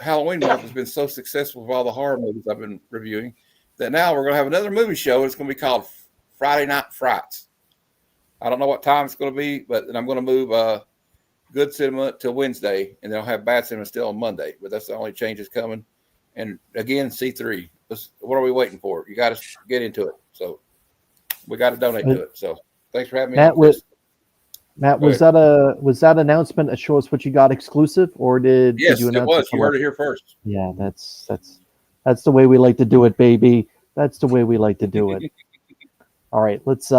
Halloween month has been so successful with all the horror movies I've been reviewing that now we're going to have another movie show. It's going to be called Friday Night Frights. I don't know what time it's going to be, but then I'm going to move Good Cinema till Wednesday, and they'll have Bad Cinema still on Monday. But that's the only changes coming. And again, C3. What are we waiting for? You got to get into it. So we got to donate to it. So thanks for having me. Matt, on, Chris. Matt, Go was that announcement a Show Us What You Got exclusive, or did Yes, you it announce was. You somewhere? heard it here first. Yeah, that's the way we like to do it, baby. That's the way we like to do it. All right, let's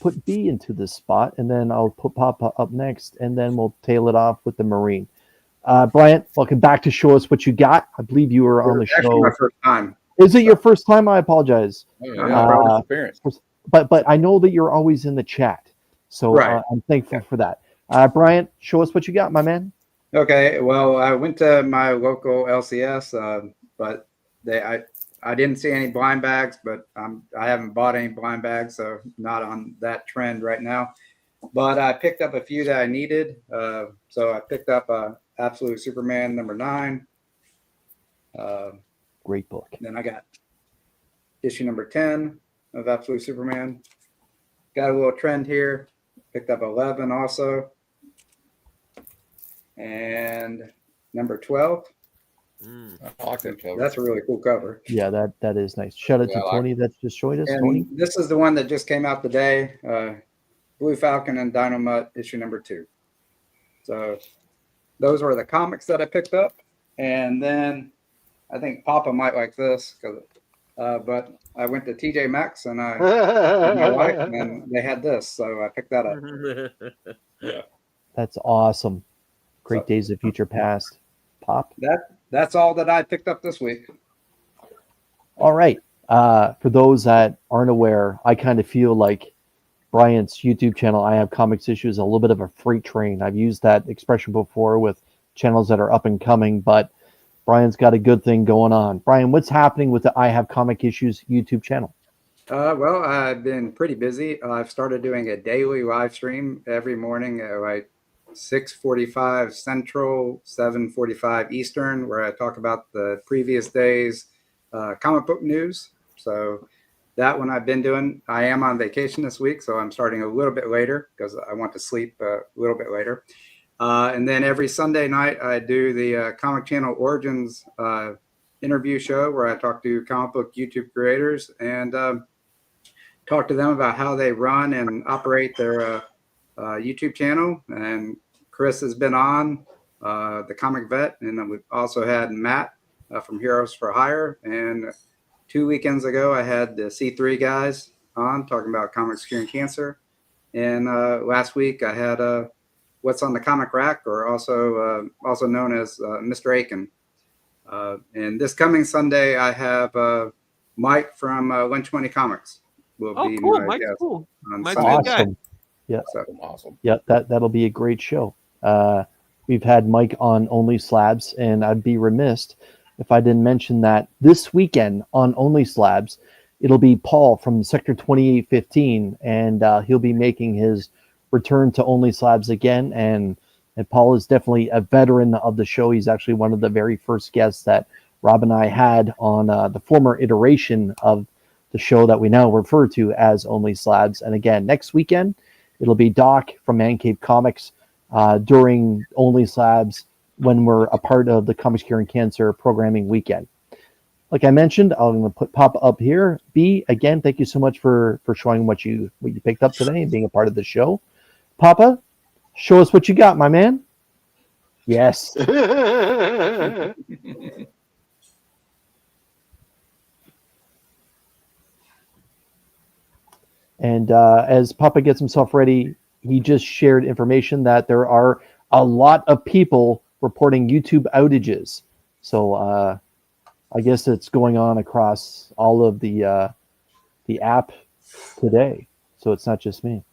put B into this spot, and then I'll put Papa up next, and then we'll tail it off with the Marine. Bryant, welcome back to Show Us What You Got. I believe you were on the Actually, show. my first time. Is it your first time? I apologize. Oh, Yeah, yeah, no appearance. But I know that you're always in the chat, so Right. I'm thankful for that. Bryant, show us what you got, my man. Okay, well, I went to my local LCS, but I didn't see any blind bags, but I haven't bought any blind bags, so not on that trend right now. But I picked up a few that I needed. So I picked up Absolute Superman #9. Great book. Then I got issue number 10, of Absolute Superman. Got a little trend here. Picked up 11 also. And number 12. I like that cover. That's a really cool cover. Yeah, that is nice. Shout out Yeah, to I like Tony that's just joined us. Tony. And this is the one that just came out today. Blue Falcon and Dynamite issue number 2. So those were the comics that I picked up. And then I think Papa might like this, but I went to TJ Maxx and I with my wife, and they had this, so I picked that up. Yeah. That's awesome. Great So- Days of Future Past. Pop. That's all that I picked up this week. All right. For those that aren't aware, I kind of feel like Brian's YouTube channel, I Have Comics Issues, a little bit of a freight train. I've used that expression before with channels that are up and coming, but Brian's got a good thing going on. Brian, what's happening with the I Have Comic Issues YouTube channel? Well, I've been pretty busy. I've started doing a daily live stream every morning at like 6:45 Central, 7:45 Eastern, where I talk about the previous day's comic book news. So that one I've been doing. I am on vacation this week, so I'm starting a little bit later because I want to sleep a little bit later. And then every Sunday night, I do the Comic Channel Origins interview show where I talk to comic book YouTube creators and talk to them about how they run and operate their YouTube channel. And Chris has been on, the Comic Vet, and then we've also had Matt from Heroes for Hire. And 2 weekends ago, I had the C3 guys on talking about comics curing cancer. And last week, I had What's on the Comic Rack, or also known as Mr. Aiken. And this coming Sunday, I have Mike from Lunch Money Comics. Will Oh, be cool. my Mike's guest cool. on Mike's Sunday. good guy. Awesome. Yeah. So, Awesome. Yeah, that'll be a great show. We've had Mike on Only Slabs, and I'd be remiss if I didn't mention that this weekend on Only Slabs, it'll be Paul from Sector 2815, and he'll be making his return to Only Slabs again. And Paul is definitely a veteran of the show. He's actually one of the very first guests that Rob and I had on the former iteration of the show that we now refer to as Only Slabs. And again, next weekend, it'll be Doc from Man Cave Comics during Only Slabs when we're a part of the Comics Curing Cancer programming weekend. Like I mentioned, I'm going to put Papa up here. B, again, thank you so much for showing what you picked up today and being a part of the show. Papa, show us what you got, my man. Yes. And as Papa gets himself ready, he just shared information that there are a lot of people reporting YouTube outages. So I guess it's going on across all of the app today. So it's not just me.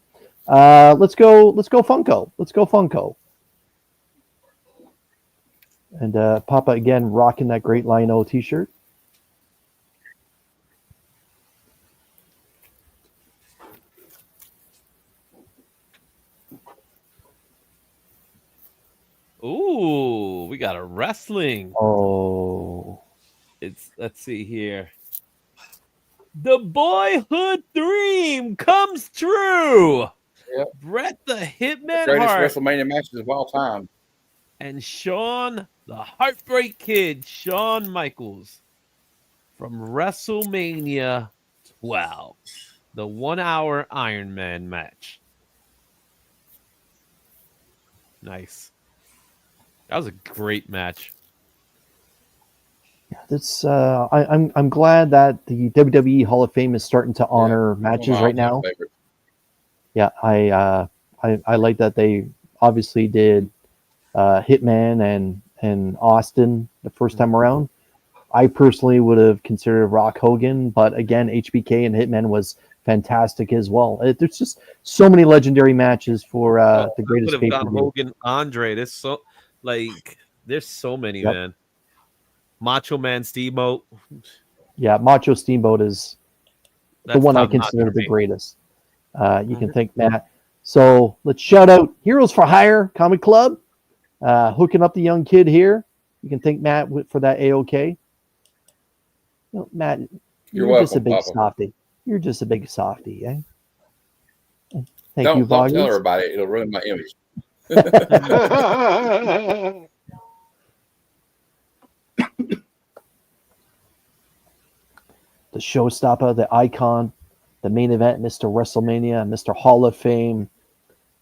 Let's go Funko. Let's go Funko. And Papa again rocking that great Lion-O t-shirt. Ooh, we got a wrestling. Oh, Let's see here. The boyhood dream comes true. Yep. Bret the Hitman Greatest Hart WrestleMania matches of all time. and Shawn the Heartbreak Kid, Shawn Michaels from WrestleMania 12, the 1 hour Iron Man match. Nice. That was a great match. that's I'm glad that the WWE Hall of Fame is starting to honor matches One of my right now. all-time favorites. Yeah, I like that they obviously did Hitman and Austin the first time around. I personally would have considered Rock Hogan, but again, HBK and Hitman was fantastic as well. There's just so many legendary matches for the greatest Could have got pay-per-view. Hogan, Andre. There's so many, Yep. man. Macho Man, Steamboat. Yeah, Macho Steamboat is the That's one I top-notch consider for the me. greatest. You can thank Matt. So let's shout out Heroes for Hire Comic Club, hooking up the young kid here. You can thank Matt for that AOK. You know, Matt, You're just a welcome, big Papa. softy. You're just a big softie, eh? Thank you, Don't tell her Voggies. about it. It'll ruin my image. The showstopper, the icon, the main event, Mr. WrestleMania, Mr. Hall of Fame.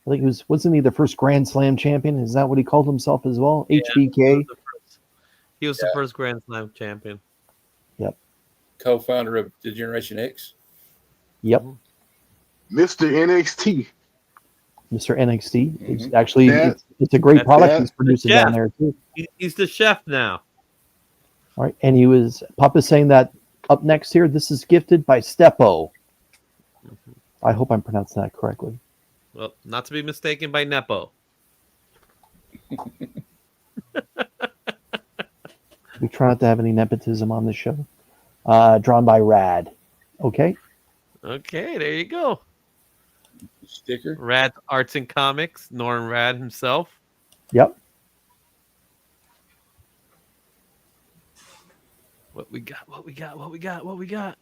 I think wasn't he the first Grand Slam champion? Is that what he called himself as well? Yeah, HBK. He was the first Grand Slam champion. Yep. Co-founder of Generation X. Yep. Mr. NXT. Mr. NXT. Mhm. It's actually That- it's a great that's product that- he's producing Yeah. down there too. He's the chef now. All right. And he was Papa's saying that up next here, this is gifted by Steppo. I hope I'm pronouncing that correctly. Well, not to be mistaken by Nepo. We try not to have any nepotism on the show. Drawn by Rad. Okay. Okay, there you go. Sticker. Rad Arts and Comics, Norm Rad himself. Yep. What we got? What we got? What we got? What we got?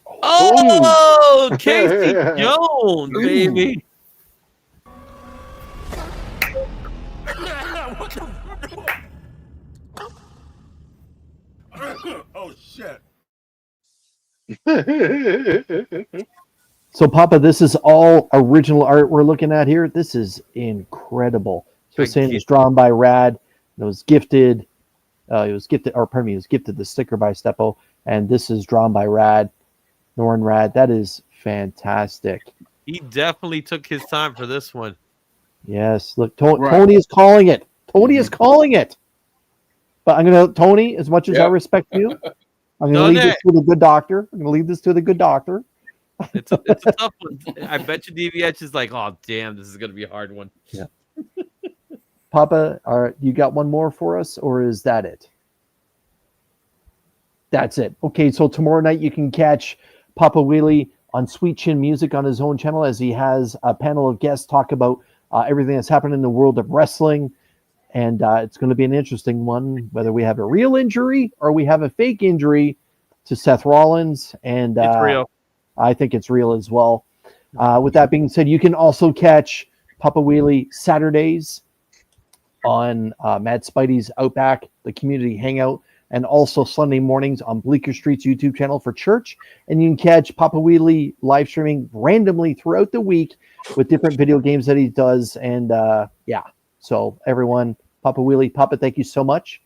Ooh. Oh, Casey Jones, baby. Oh shit. So, Papa, this is all original art we're looking at here. This is incredible. So, saying it was drawn by Rad. It was gifted. He was gifted the sticker by Steppo, and this is drawn by Rad, Norn Rad. That is fantastic. He definitely took his time for this one. Yes, look, Right. Tony is calling it. Tony is calling it. But I'm gonna, Tony, as much as I Yep. respect you, I'm gonna Done leave this it. to the good doctor. I'm gonna leave this to the good doctor. It's a tough one. I bet you DVH is like, oh damn, this is gonna be a hard one. Papa, you got one more for us, or is that it? That's it. Okay, so tomorrow night you can catch Papa Wheelie on Sweet Chin Music on his own channel as he has a panel of guests talk about everything that's happened in the world of wrestling. And it's going to be an interesting one, whether we have a real injury or we have a fake injury to Seth Rollins. And It's real. I think it's real as well. With that being said, you can also catch Papa Wheelie Saturdays on Mad Spidey's Outback, the community hangout, and also Sunday mornings on Bleecker Street's YouTube channel for church. And you can catch Papa Wheelie live streaming randomly throughout the week with different video games that he does. And yeah, so everyone, Papa Wheelie, Papa, thank you so much.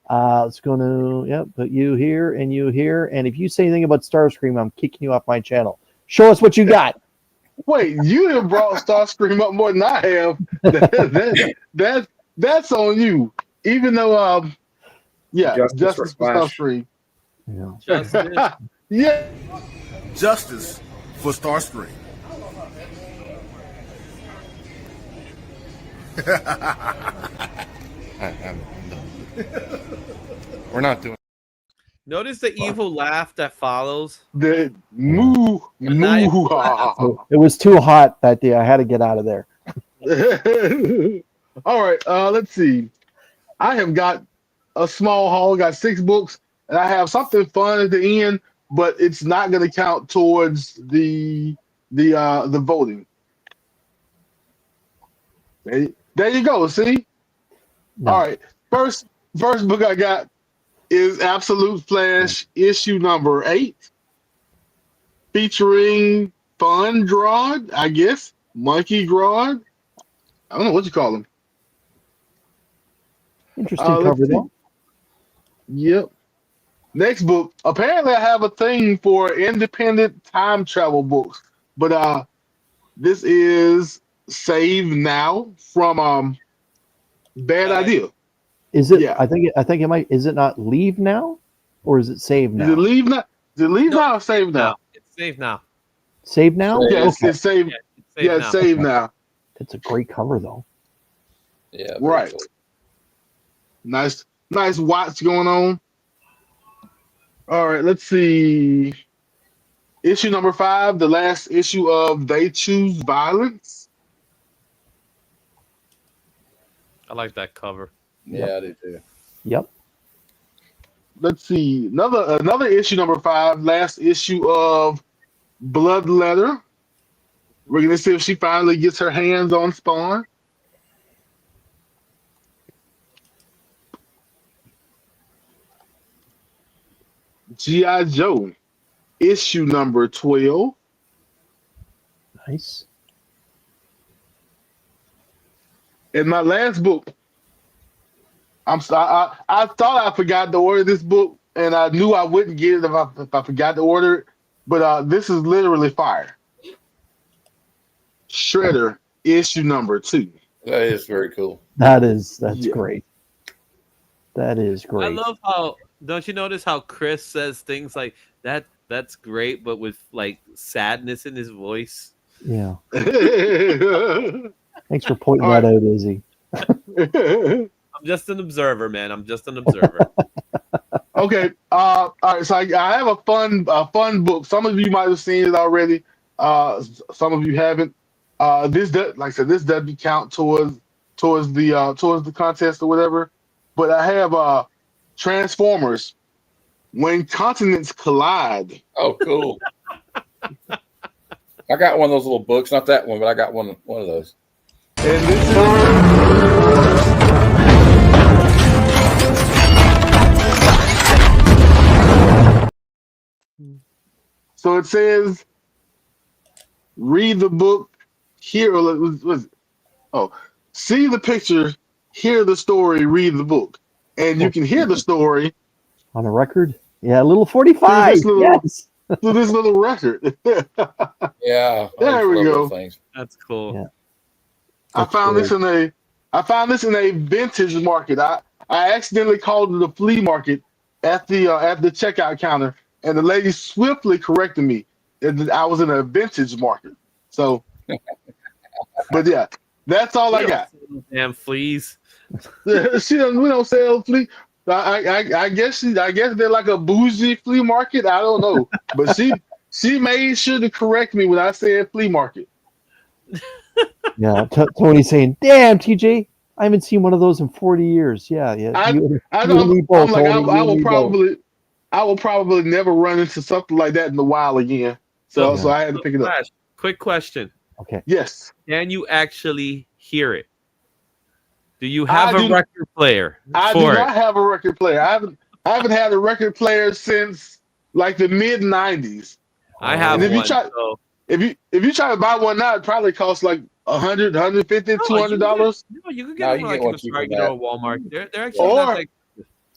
It's going to put you here and you here. And if you say anything about Starscream, I'm kicking you off my channel. Show us what you got. Wait, you have brought Starscream up more than I have. That's on you. Even though, Justice for Flash. Starscream. Yeah. Justice. Yeah. Justice for Starscream. I'm done. We're not doing. Notice the evil laugh that follows. The moo. It was too hot that day. I had to get out of there. All right, let's see. I have got a small haul, got 6 books, and I have something fun at the end, but it's not going to count towards the voting. There you go. See. No. All right. First book I got is Absolute Flash issue number 8, featuring Fun Grodd, I guess, Monkey Grodd. I don't know what you call him. Interesting let's cover see. though. Yep. Next book. Apparently, I have a thing for independent time travel books, but this is Save Now from Bad Idea. Is it? Yeah. I think it might. Is it not Leave Now, or is it Save Now? Is it Leave Now? Is it Leave No. Now or Save Now? No, it's safe now. Save Now. Save. Yeah, Okay. it's Save. Yeah, it's safe Yeah, now. Save Now. It's a great cover though. Yeah. very Right. cool. Nice watch going on. All right, let's see. Issue number 5, the last issue of They Choose Violence. I like that cover. Yeah, I do too. Yep. Let's see. Another issue number 5, last issue of Bloodletter. We're gonna see if she finally gets her hands on Spawn. G.I. Joe, issue number 12. Nice. And my last book, I'm sorry, I thought I forgot to order this book, and I knew I wouldn't get it if I forgot to order it. But this is literally fire. Shredder, issue number 2. That is very cool. That's Yeah. great. That is I great. love how, don't you notice how Chris says things like that? That's great, but with like sadness in his voice. Yeah. All Thanks for pointing All that out, Izzy. I'm just an observer, man. I'm just an observer. Okay. All right. So I have a fun book. Some of you might have seen it already. Some of you haven't. This does, like I said, this doesn't count towards the contest or whatever. But I have Transformers: When Continents Collide. Oh, cool. I got one of those little books, not that one, but I got one of those. And this is so it says, read the book, see the picture, hear the story, read the book. And you can hear the story On the record? Yeah, a little 45. Through Yes. through this little record. Yeah. I There used to we love go. those things. That's cool. Yeah. I found this in a vintage market. I accidentally called it a flea market at the checkout counter, and the lady swiftly corrected me that I was in a vintage market. So, but yeah, that's all I got. Damn fleas. We don't sell flea. I guess they're like a bougie flea market. I don't know, but she made sure to correct me when I said flea market. Yeah. Tony's saying, damn, TJ, I haven't seen one of those in 40 years. Yeah. I You and know. me both, I'm like, Tony, you and me both. I will probably never run into something like that in a while again. So So- I had to pick it up. Flash, quick question. Okay. Yes, Can you actually hear it? Do you I have a do- record player I do for it? not have a record player. I haven't had a record player since like the mid '90s. I have And if you one. try- so- If you try to buy one now, it probably costs like $100, $150, $200. No, you could No, get you them like get in one a cheaper than Target or that. Walmart. They're actually not Or that.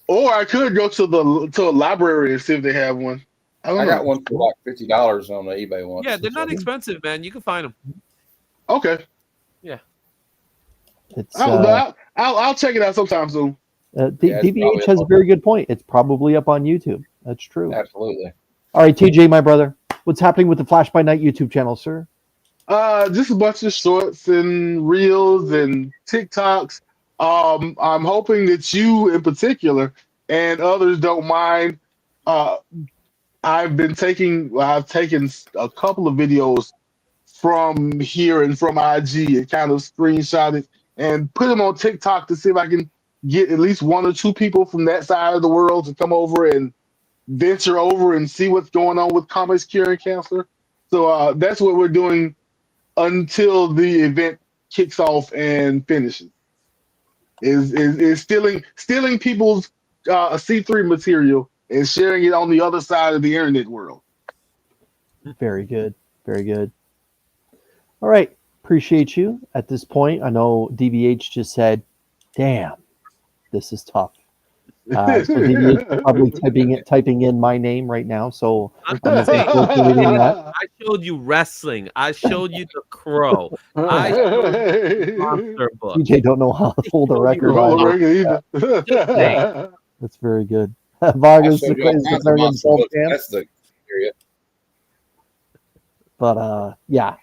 or I could go to a library and see if they have one. I don't I know. got one for like $50 on the eBay once. Yeah, they're not So- expensive, man. You can find them. Okay, It's I'll check it out sometime soon. Yeah, it's DBH probably has a up. very good point. It's probably up on YouTube. That's true. Absolutely. All right, TJ, my brother, what's happening with the Flash by Night YouTube channel, sir? Just a bunch of shorts and reels and TikToks. I'm hoping that you, in particular, and others don't mind. I've taken a couple of videos from here and from IG and kind of screenshot it and put them on TikTok to see if I can get at least one or two people from that side of the world to come over and venture over and see what's going on with comics curing cancer. So that's what we're doing until the event kicks off and finishes. Is stealing people's C3 material and sharing it on the other side of the internet world. Very good. Very good. All right. Appreciate you at this point. I know DBH just said, damn, this is tough. So DBH is probably typing in my name right now. So I'm I'm just saying, looking forward to reading that. I showed you wrestling. I showed you the Crow. I showed you the monster book. TJ don't know how to hold a record. Hold the either. record either. saying. That's very good. I Vargas showed the you all crazy kinds of Brazilian monster golf books. champ. That's the period. But yeah.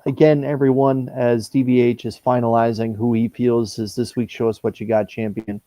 Again, everyone, as DBH is finalizing who he feels is this week's Show Us What You Got champion.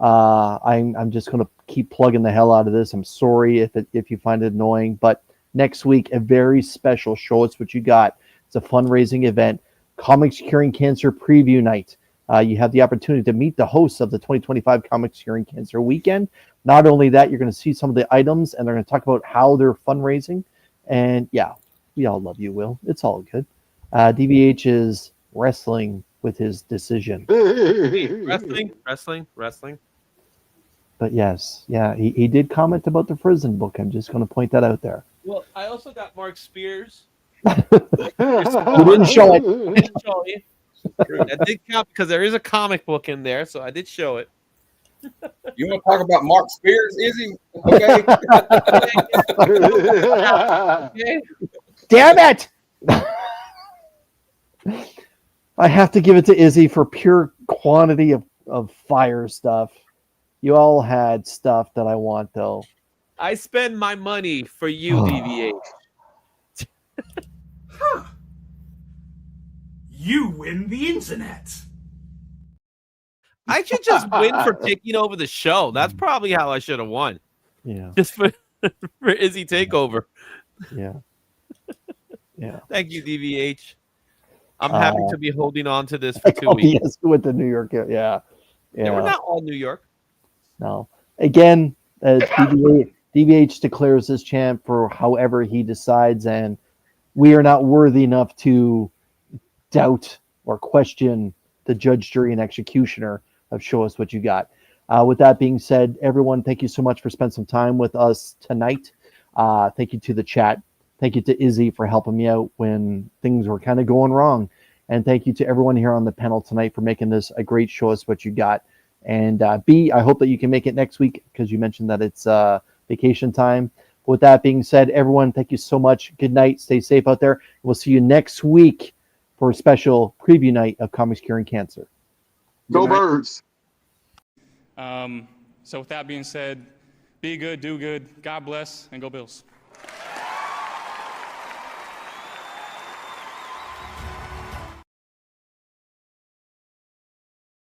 I'm just going to keep plugging the hell out of this. I'm sorry if you find it annoying, but next week a very special Show Us What You Got. It's a fundraising event, Comics Curing Cancer Preview Night. You have the opportunity to meet the hosts of the 2025 Comics Curing Cancer Weekend. Not only that, you're going to see some of the items, and they're going to talk about how they're fundraising And yeah, we all love you, Will. It's all good. DVH is wrestling with his decision. Wrestling. But yes, yeah, he did comment about the prison book. I'm just going to point that out there. Well, I also got Mark Spears. You didn't show it. I didn't show you. That did count because there is a comic book in there, so I did show it. You want to talk about Mark Spears, Izzy? Okay. Okay. Damn it! I have to give it to Izzy for pure quantity of fire stuff. You all had stuff that I want, though. I spend my money for you, DVH. Huh. You win the internet. I should just win for taking over the show. That's probably how I should have won. Yeah, Just for Izzy takeover. yeah, yeah. Thank you, DVH. I'm happy to be holding on to this for 2 Oh, weeks. yes, with the New York. Yeah, Yeah, we're yeah. not all New York. No. Again, DVH declares this champ for however he decides, and we are not worthy enough to doubt or question the judge, jury, and executioner of Show Us What You Got. With that being said, everyone, thank you so much for spending some time with us tonight. Thank you to the chat. Thank you to Izzy for helping me out when things were kind of going wrong. And thank you to everyone here on the panel tonight for making this a great Show Us What You Got. And B, I hope that you can make it next week because you mentioned that it's vacation time. With that being said, everyone, thank you so much. Good night. Stay safe out there. We'll see you next week for a special preview night of Comics Curing Cancer. Go Birds. So with that being said, be good, do good, God bless, and go Bills.